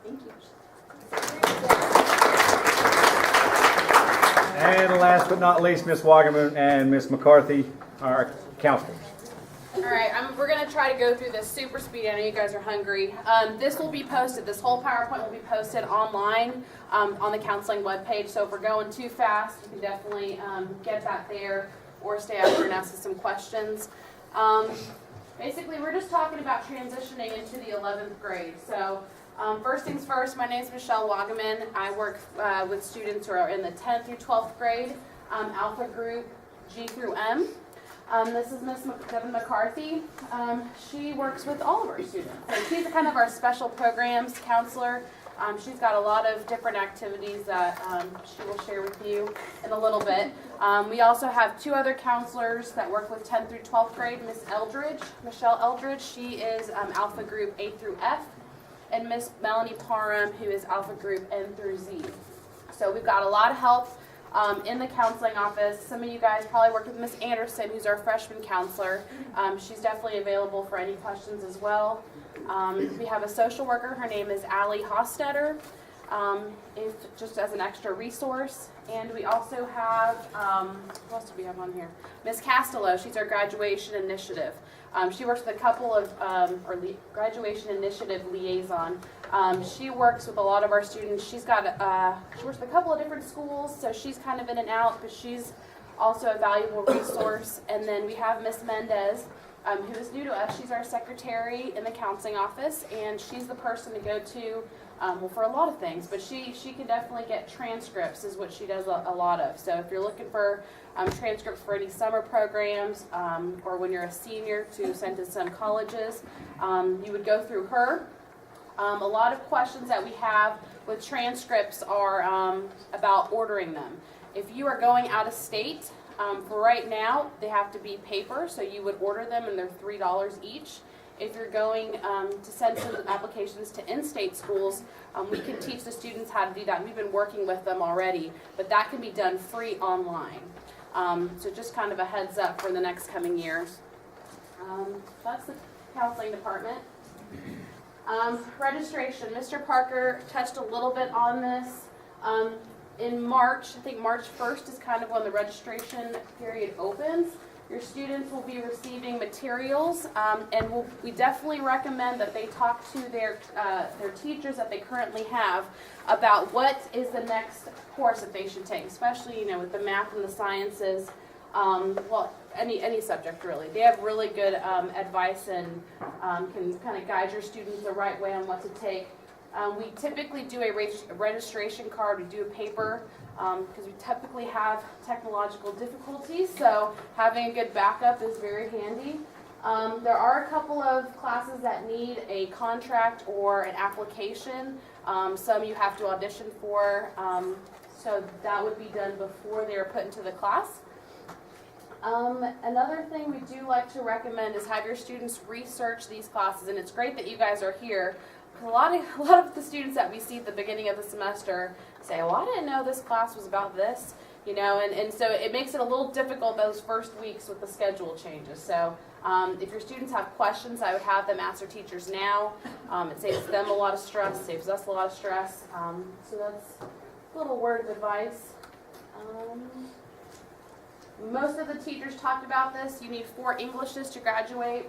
thank you. And last but not least, Ms. Wagaman and Ms. McCarthy, our counselors. All right, we're going to try to go through this super speed. I know you guys are hungry. This will be posted, this whole PowerPoint will be posted online on the counseling webpage. So if we're going too fast, you can definitely get that there or stay after and ask us some questions. Basically, we're just talking about transitioning into the 11th grade. So first things first, my name is Michelle Wagaman. I work with students who are in the 10th through 12th grade, Alpha Group G through M. This is Ms. Devin McCarthy. She works with all of our students. So she's kind of our special programs counselor. She's got a lot of different activities that she will share with you in a little bit. We also have two other counselors that work with 10th through 12th grade. Ms. Eldridge, Michelle Eldridge, she is Alpha Group A through F. And Ms. Melanie Parham, who is Alpha Group N through Z. So we've got a lot of help in the counseling office. Some of you guys probably worked with Ms. Anderson, who's our freshman counselor. She's definitely available for any questions as well. We have a social worker. Her name is Allie Hostetter, just as an extra resource. And we also have, who else do we have on here? Ms. Castello. She's our graduation initiative. She works with a couple of, graduation initiative liaison. She works with a lot of our students. She works with a couple of different schools, so she's kind of in and out, but she's also a valuable resource. And then we have Miss Mendez, who is new to us. She's our secretary in the counseling office, and she's the person to go to for a lot of things, but she can definitely get transcripts is what she does a lot of. So if you're looking for transcripts for any summer programs or when you're a senior to send to some colleges, you would go through her. A lot of questions that we have with transcripts are about ordering them. If you are going out of state, for right now, they have to be paper, so you would order them and they're $3 each. If you're going to send some applications to in-state schools, we can teach the students how to do that. We've been working with them already, but that can be done free online. So just kind of a heads up for the next coming years. That's the counseling department. Registration. Mr. Parker touched a little bit on this. In March, I think March 1st is kind of when the registration period opens. Your students will be receiving materials, and we definitely recommend that they talk to their teachers that they currently have about what is the next course that they should take, especially with the math and the sciences. Well, any subject really. They have really good advice and can kind of guide your students the right way on what to take. We typically do a registration card. We do a paper because we typically have technological difficulties, so having a good backup is very handy. There are a couple of classes that need a contract or an application. Some you have to audition for, so that would be done before they are put into the class. Another thing we do like to recommend is have your students research these classes, and it's great that you guys are here. A lot of the students that we see at the beginning of the semester say, well, I didn't know this class was about this, and so it makes it a little difficult those first weeks with the schedule changes. So if your students have questions, I would have them ask their teachers now. It saves them a lot of stress, saves us a lot of stress. So that's a little word of advice. Most of the teachers talked about this. You need 4 Englishes to graduate.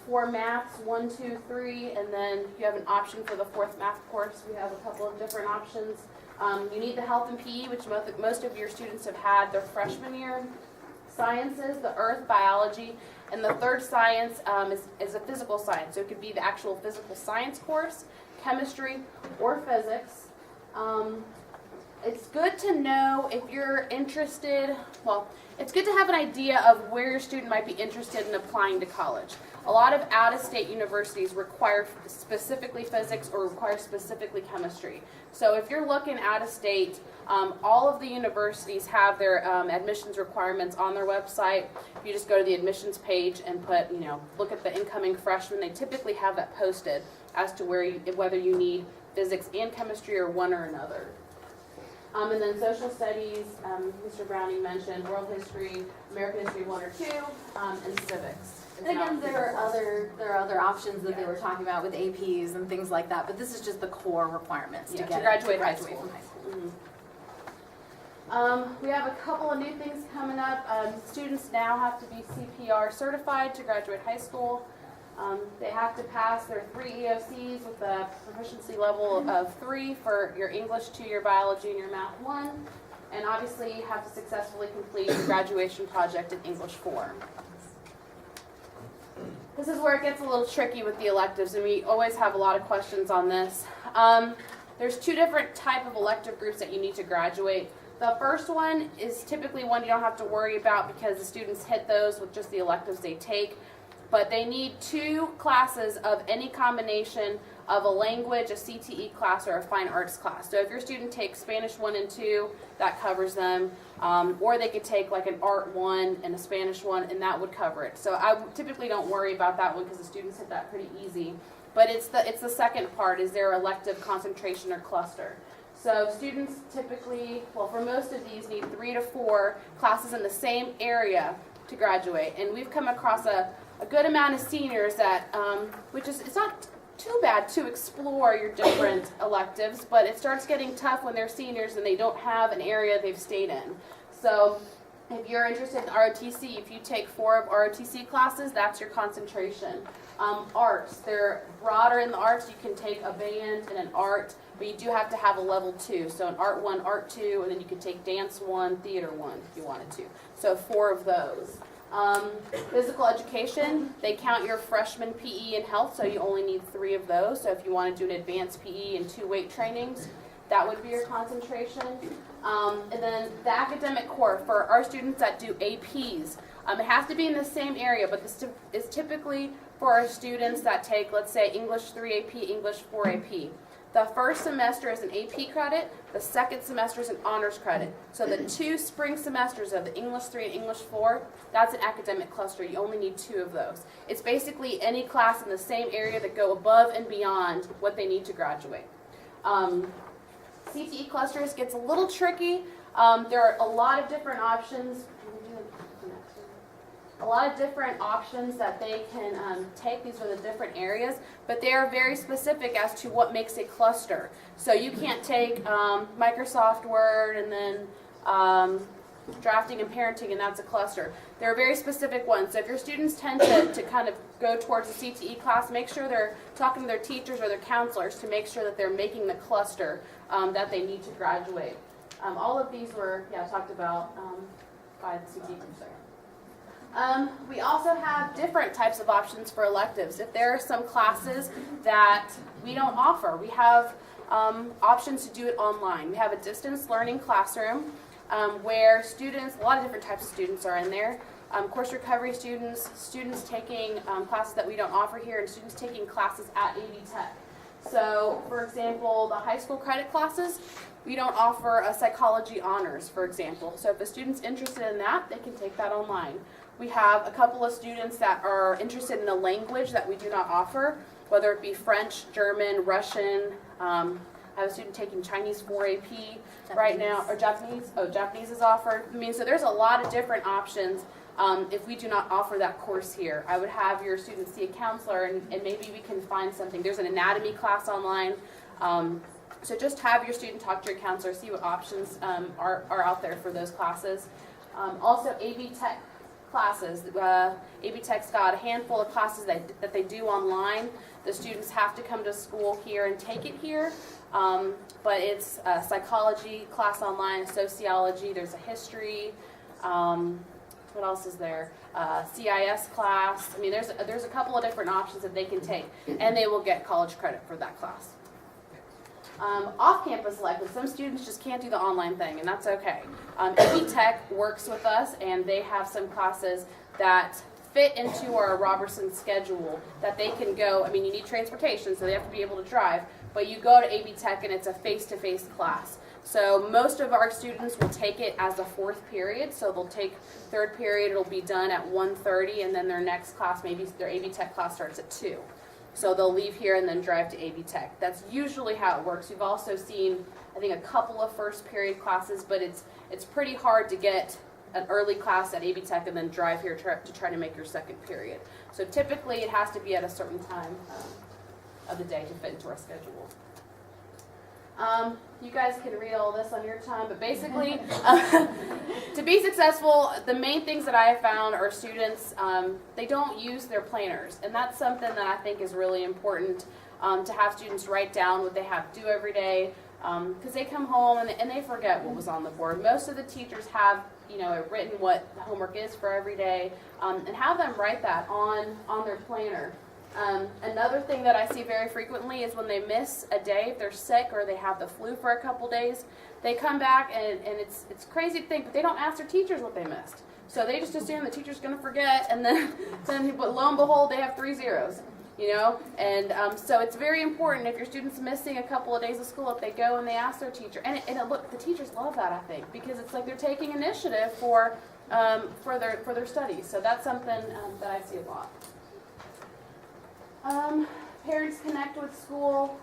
4 maths, 1, 2, 3, and then you have an option for the 4th math course. We have a couple of different options. You need the health and PE, which most of your students have had their freshman year. sciences, the earth, biology, and the third science is a physical science. So it could be the actual physical science course, chemistry, or physics. It's good to know if you're interested, well, it's good to have an idea of where your student might be interested in applying to college. A lot of out-of-state universities require specifically physics or require specifically chemistry. So if you're looking out of state, all of the universities have their admissions requirements on their website. You just go to the admissions page and put, look at the incoming freshmen. They typically have that posted as to whether you need physics and chemistry or one or another. And then social studies, Mr. Browning mentioned world history, American history 1 or 2, and civics. And again, there are other options that they were talking about with APs and things like that, but this is just the core requirements to graduate high school. We have a couple of new things coming up. Students now have to be CPR certified to graduate high school. They have to pass their 3 EOCs with a proficiency level of 3 for your English 2, your biology, and your math 1. And obviously you have to successfully complete your graduation project in English 4. This is where it gets a little tricky with the electives, and we always have a lot of questions on this. There's 2 different type of elective groups that you need to graduate. The first one is typically one you don't have to worry about because the students hit those with just the electives they take. But they need 2 classes of any combination of a language, a CTE class, or a fine arts class. So if your student takes Spanish 1 and 2, that covers them. Or they could take like an art 1 and a Spanish 1, and that would cover it. So I typically don't worry about that one because the students hit that pretty easy. But it's the second part, is their elective concentration or cluster. So students typically, well, for most of these, need 3 to 4 classes in the same area to graduate. And we've come across a good amount of seniors that, it's not too bad to explore your different electives, but it starts getting tough when they're seniors and they don't have an area they've stayed in. So if you're interested in ROTC, if you take 4 of ROTC classes, that's your concentration. Arts, they're broader in the arts. You can take a band and an art, but you do have to have a level 2. So an art 1, art 2, and then you can take dance 1, theater 1 if you wanted to. So 4 of those. Physical education, they count your freshman PE and health, so you only need 3 of those. So if you want to do an advanced PE and 2 weight trainings, that would be your concentration. And then the academic core, for our students that do APs, it has to be in the same area, but this is typically for our students that take, let's say, English 3 AP, English 4 AP. The first semester is an AP credit, the second semester is an honors credit. So the 2 spring semesters of the English 3 and English 4, that's an academic cluster. You only need 2 of those. It's basically any class in the same area that go above and beyond what they need to graduate. CTE clusters gets a little tricky. There are a lot of different options. That they can take. These are the different areas, but they are very specific as to what makes a cluster. So you can't take Microsoft Word and then drafting and parenting, and that's a cluster. There are very specific ones. So if your students tend to kind of go towards a CTE class, make sure they're talking to their teachers or their counselors to make sure that they're making the cluster that they need to graduate. All of these were, talked about by the CTE group. We also have different types of options for electives. If there are some classes that we don't offer, we have options to do it online. We have a distance learning classroom where students, a lot of different types of students are in there. Course recovery students, students taking classes that we don't offer here, and students taking classes at AV Tech. So, for example, the high school credit classes, we don't offer a psychology honors, for example. So if a student's interested in that, they can take that online. We have a couple of students that are interested in a language that we do not offer, whether it be French, German, Russian. I have a student taking Chinese 4 AP right now, or Japanese. Oh, Japanese is offered. So there's a lot of different options if we do not offer that course here. I would have your students see a counselor, and maybe we can find something. There's an anatomy class online. So just have your student talk to your counselor, see what options are out there for those classes. Also, AV Tech classes. AV Tech's got a handful of classes that they do online. The students have to come to school here and take it here. But it's a psychology class online, sociology, there's a history, what else is there? CIS class. I mean, there's a couple of different options that they can take, and they will get college credit for that class. Off-campus electives, some students just can't do the online thing, and that's okay. AB Tech works with us, and they have some classes that fit into our Roberson schedule that they can go. I mean, you need transportation, so they have to be able to drive, but you go to AB Tech, and it's a face-to-face class. So most of our students will take it as a fourth period, so they'll take third period, it'll be done at 1:30, and then their next class, maybe their AB Tech class starts at 2. So they'll leave here and then drive to AB Tech. That's usually how it works. We've also seen, I think, a couple of first period classes, but it's pretty hard to get an early class at AB Tech and then drive here to try to make your second period. So typically it has to be at a certain time of the day to fit into our schedule. You guys can read all this on your time, but basically, to be successful, the main things that I have found are students, they don't use their planners, and that's something that I think is really important, to have students write down what they have to do every day, because they come home and they forget what was on the board. Most of the teachers have, written what the homework is for every day, and have them write that on their planner. Another thing that I see very frequently is when they miss a day, if they're sick or they have the flu for a couple days, they come back and it's crazy to think, but they don't ask their teachers what they missed. So they just assume the teacher's going to forget, and then lo and behold, they have 3 zeros, And so it's very important if your student's missing a couple of days of school, if they go and they ask their teacher, and look, the teachers love that, I think, because it's like they're taking initiative for their studies. So that's something that I see a lot. Parents connect with school.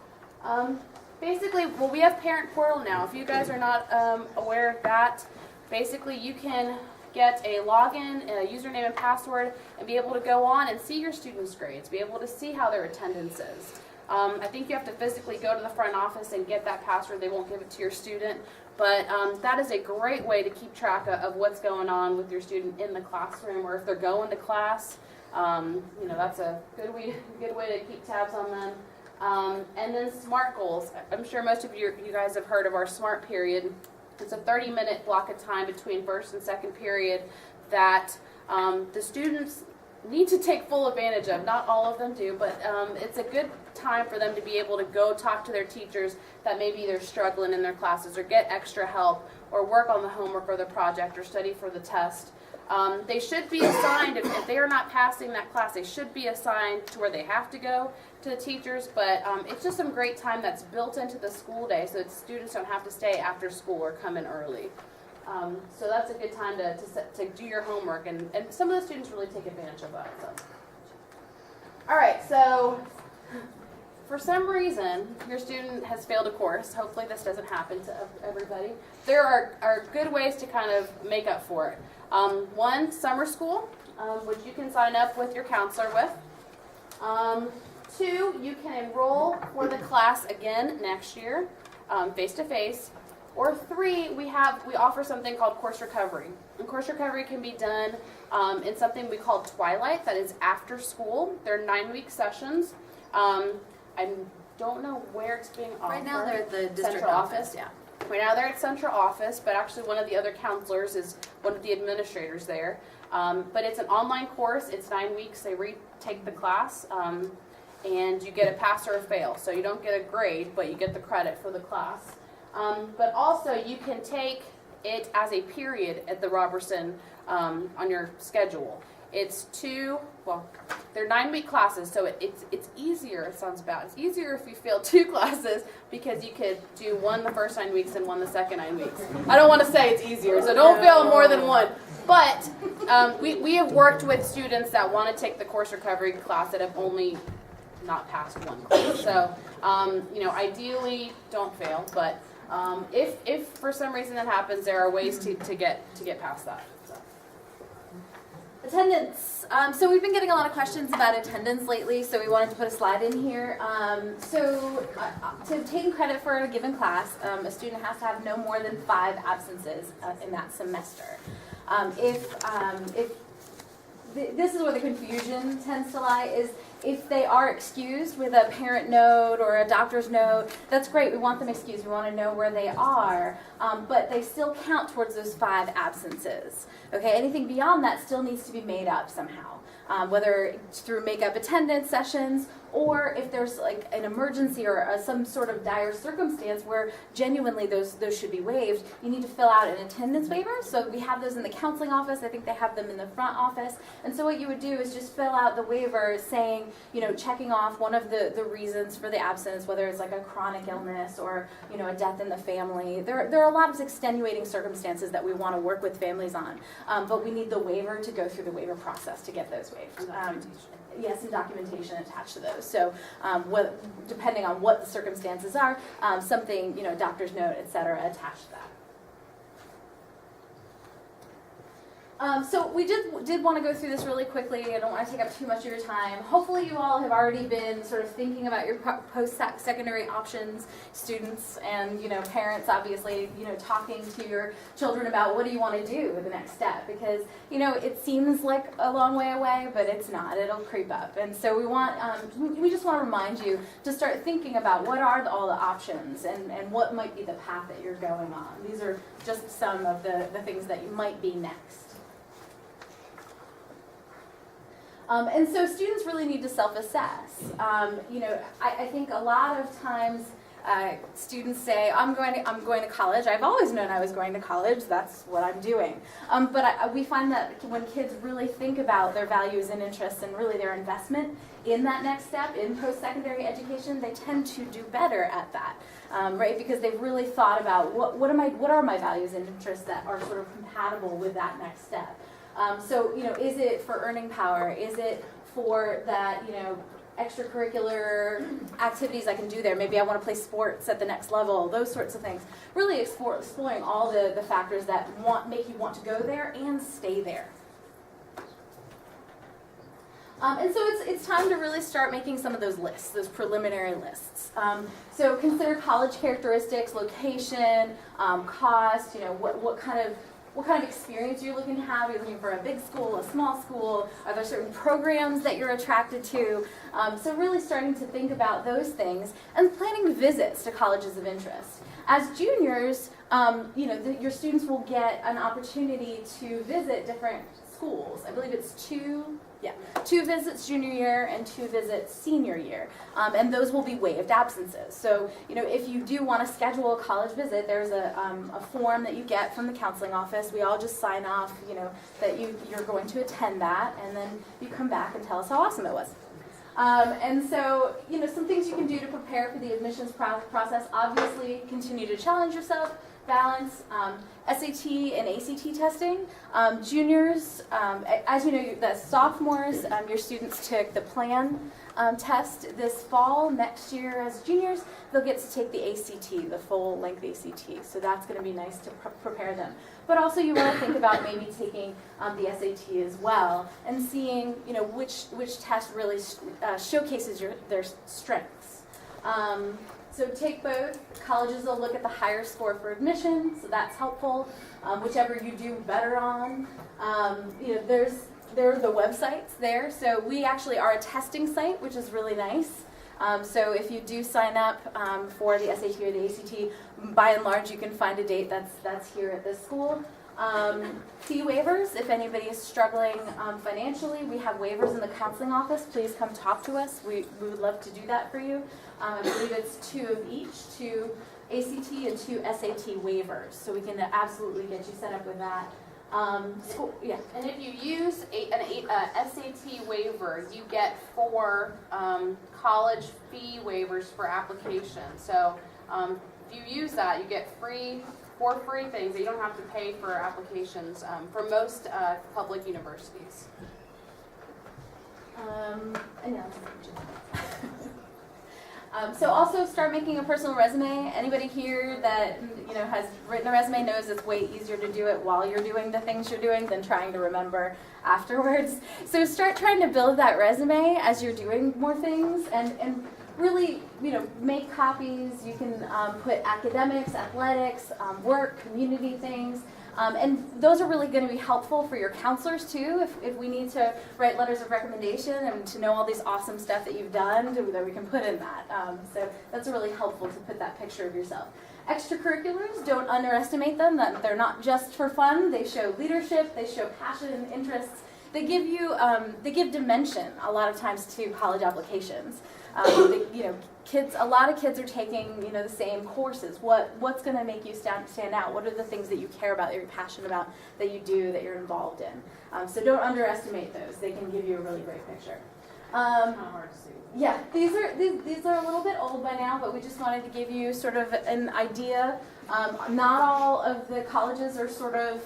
Basically, we have Parent Portal now. If you guys are not aware of that, basically you can get a login, a username and password, and be able to go on and see your students' grades, be able to see how their attendance is. I think you have to physically go to the front office and get that password. They won't give it to your student. But that is a great way to keep track of what's going on with your student in the classroom, or if they're going to class. That's a good way to keep tabs on them. And then SMART goals. I'm sure most of you guys have heard of our SMART period. It's a 30-minute block of time between first and second period that the students need to take full advantage of. Not all of them do, but it's a good time for them to be able to go talk to their teachers that maybe they're struggling in their classes, or get extra help, or work on the homework or the project, or study for the test. They should be assigned, if they are not passing that class, they should be assigned to where they have to go to the teachers, but it's just some great time that's built into the school day, so that students don't have to stay after school or come in early. So that's a good time to do your homework, and some of the students really take advantage of that. So. All right, so for some reason your student has failed a course. Hopefully this doesn't happen to everybody. There are good ways to kind of make up for it. One, summer school, which you can sign up with your counselor with. 2, you can enroll for the class again next year, face-to-face. Or 3, we offer something called course recovery. And course recovery can be done in something we call Twilight, that is after school. They're 9-week sessions. I don't know where it's being offered. Right now they're at the district Central office, yeah. Right now they're at central office, but actually one of the other counselors is one of the administrators there. But it's an online course. It's 9 weeks. They retake the class, and you get a pass or a fail. So you don't get a grade, but you get the credit for the class. But also you can take it as a period at the Roberson on your schedule. It's they're 9-week classes, so it's easier. It sounds bad. It's easier if you fail 2 classes, because you could do one the first 9 weeks and one the second 9 weeks. I don't want to say it's easier, so don't fail more than one. But we have worked with students that want to take the course recovery class that have only not passed one class. So ideally don't fail, but if for some reason that happens, there are ways to get past that. Attendance. So we've been getting a lot of questions about attendance lately, so we wanted to put a slide in here. To obtain credit for a given class, a student has to have no more than 5 absences in that semester. If this is where the confusion tends to lie, is if they are excused with a parent note or a doctor's note, that's great. We want them excused. We want to know where they are. But they still count towards those 5 absences. Okay, anything beyond that still needs to be made up somehow. Whether through make-up attendance sessions, or if there's like an emergency or some sort of dire circumstance where genuinely those should be waived, you need to fill out an attendance waiver. So we have those in the counseling office. I think they have them in the front office. And so what you would do is just fill out the waiver saying, checking off one of the reasons for the absence, whether it's like a chronic illness or, a death in the family. There are a lot of extenuating circumstances that we want to work with families on. But we need the waiver to go through the waiver process to get those waived. Yes, and documentation attached to those. So depending on what the circumstances are, something, doctor's note, et cetera, attached to that. So we did want to go through this really quickly. I don't want to take up too much of your time. Hopefully you all have already been sort of thinking about your post-secondary options, students and, parents obviously, talking to your children about what do you want to do with the next step, because, it seems like a long way away, but it's not. It'll creep up. And so we just want to remind you to start thinking about what are all the options and what might be the path that you're going on. These are just some of the things that you might be next. And so students really need to self-assess. I think a lot of times students say, I'm going to college. I've always known I was going to college. That's what I'm doing. But we find that when kids really think about their values and interests and really their investment in that next step in post-secondary education, they tend to do better at that, right? Because they've really thought about what are my values and interests that are sort of compatible with that next step. So, is it for earning power? Is it for that, extracurricular activities I can do there? Maybe I want to play sports at the next level, those sorts of things. Really exploring all the factors that make you want to go there and stay there. And so it's time to really start making some of those lists, those preliminary lists. So consider college characteristics, location, cost, what kind of experience you're looking to have. Are you looking for a big school, a small school? Are there certain programs that you're attracted to? So really starting to think about those things and planning visits to colleges of interest. As juniors, your students will get an opportunity to visit different schools. I believe it's 2 visits junior year and 2 visits senior year. And those will be waived absences. So, if you do want to schedule a college visit, there's a form that you get from the counseling office. We all just sign off, that you're going to attend that, and then you come back and tell us how awesome it was. And so, some things you can do to prepare for the admissions process. Obviously, continue to challenge yourself, balance SAT and ACT testing. Juniors, as you know, the sophomores, your students took the PLAN test this fall. Next year, as juniors, they'll get to take the ACT, the full-length ACT. So that's going to be nice to prepare them. But also, you want to think about maybe taking the SAT as well and seeing, which test really showcases their strengths. So take both. Colleges will look at the higher score for admission, so that's helpful. Whichever you do better on. There are the websites there. So we actually are a testing site, which is really nice. So if you do sign up for the SAT or the ACT, by and large you can find a date that's here at this school. Fee waivers, if anybody is struggling financially, we have waivers in the counseling office. Please come talk to us. We would love to do that for you. I believe it's 2 of each, 2 ACT and 2 SAT waivers. So we can absolutely get you set up with that. Yeah. And if you use an SAT waiver, you get 4 college fee waivers for application. So if you use that, you get 4 free things that you don't have to pay for applications for most public universities. So also start making a personal resume. Anybody here that has written a resume knows it's way easier to do it while you're doing the things you're doing than trying to remember afterwards. So start trying to build that resume as you're doing more things and really, make copies. You can put academics, athletics, work, community things. And those are really going to be helpful for your counselors too, if we need to write letters of recommendation and to know all these awesome stuff that you've done that we can put in that. So that's really helpful to put that picture of yourself. Extracurriculars, don't underestimate them. That they're not just for fun. They show leadership, they show passion and interests. They give dimension a lot of times to college applications. A lot of kids are taking, the same courses. What's going to make you stand out? What are the things that you care about, that you're passionate about, that you do, that you're involved in? So don't underestimate those. They can give you a really great picture. Kind of hard to see. Yeah, these are a little bit old by now, but we just wanted to give you sort of an idea. Not all of the colleges are sort of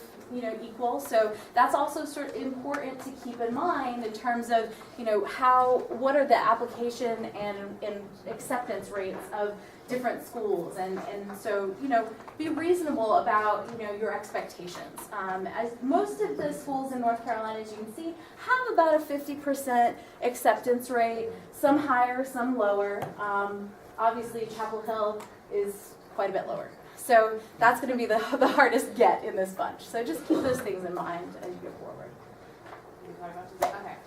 equal, so that's also sort of important to keep in mind in terms of what are the application and acceptance rates of different schools, and so be reasonable about your expectations. As most of the schools in North Carolina, as you can see, have about a 50% acceptance rate, some higher, some lower. Obviously Chapel Hill is quite a bit lower. So that's going to be the hardest get in this bunch. So just keep those things in mind as you go forward. Okay.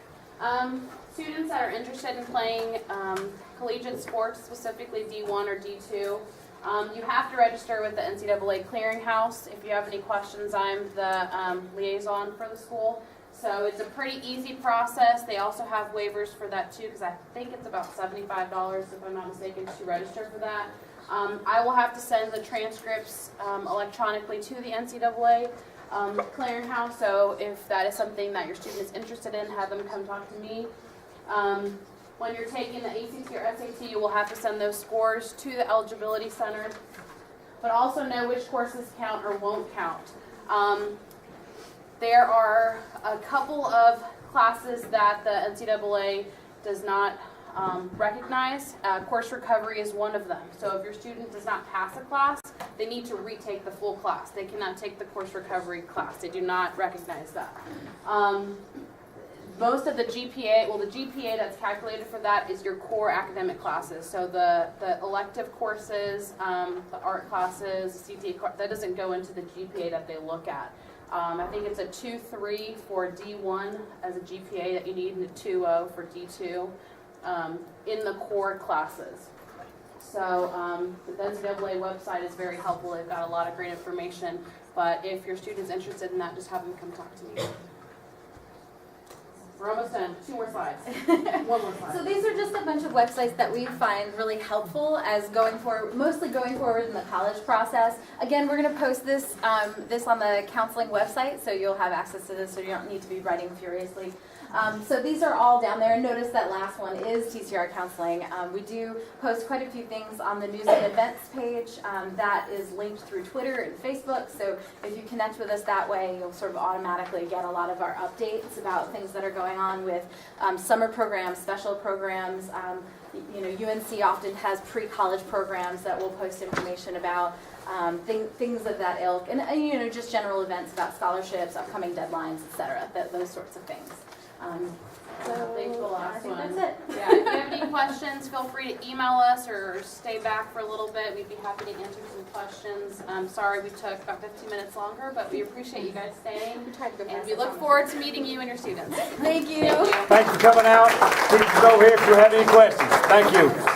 Students that are interested in playing collegiate sports, specifically D1 or D2, you have to register with the NCAA Clearinghouse. If you have any questions, I'm the liaison for the school. So it's a pretty easy process. They also have waivers for that too, because I think it's about $75, if I'm not mistaken, to register for that. I will have to send the transcripts electronically to the NCAA Clearinghouse, so if that is something that your student is interested in, have them come talk to me. When you're taking the ACT or SAT, you will have to send those scores to the Eligibility Center, but also know which courses count or won't count. There are a couple of classes that the NCAA does not recognize. Course recovery is one of them. So if your student does not pass a class, they need to retake the full class. They cannot take the course recovery class. They do not recognize that. Most of the GPA, the GPA that's calculated for that is your core academic classes. So the elective courses, the art classes, CTA, that doesn't go into the GPA that they look at. I think it's a 2.3 for D1 as a GPA that you need, and a 2.0 for D2. In the core classes. So the NCAA website is very helpful. They've got a lot of great information. But if your student's interested in that, just have them come talk to me. We're almost done. 2 more slides. One more slide. So these are just a bunch of websites that we find really helpful as mostly going forward in the college process. Again, we're going to post this on the counseling website, so you'll have access to this, so you don't need to be writing furiously. So these are all down there, and notice that last one is TCR Counseling. We do post quite a few things on the news and events page. That is linked through Twitter and Facebook, so if you connect with us that way, you'll sort of automatically get a lot of our updates about things that are going on with summer programs, special programs. UNC often has pre-college programs that we'll post information about. Things of that ilk, and just general events about scholarships, upcoming deadlines, etc. Those sorts of things. So I think the last I think one. that's it. Yeah, if you have any questions, feel free to email us or stay back for a little bit. We'd be happy to answer some questions. Sorry we took about 15 minutes longer, but we appreciate you guys staying. And we look forward to meeting you and your students. Thank you. Thanks for coming out. Teachers over here if you have any questions. Thank you.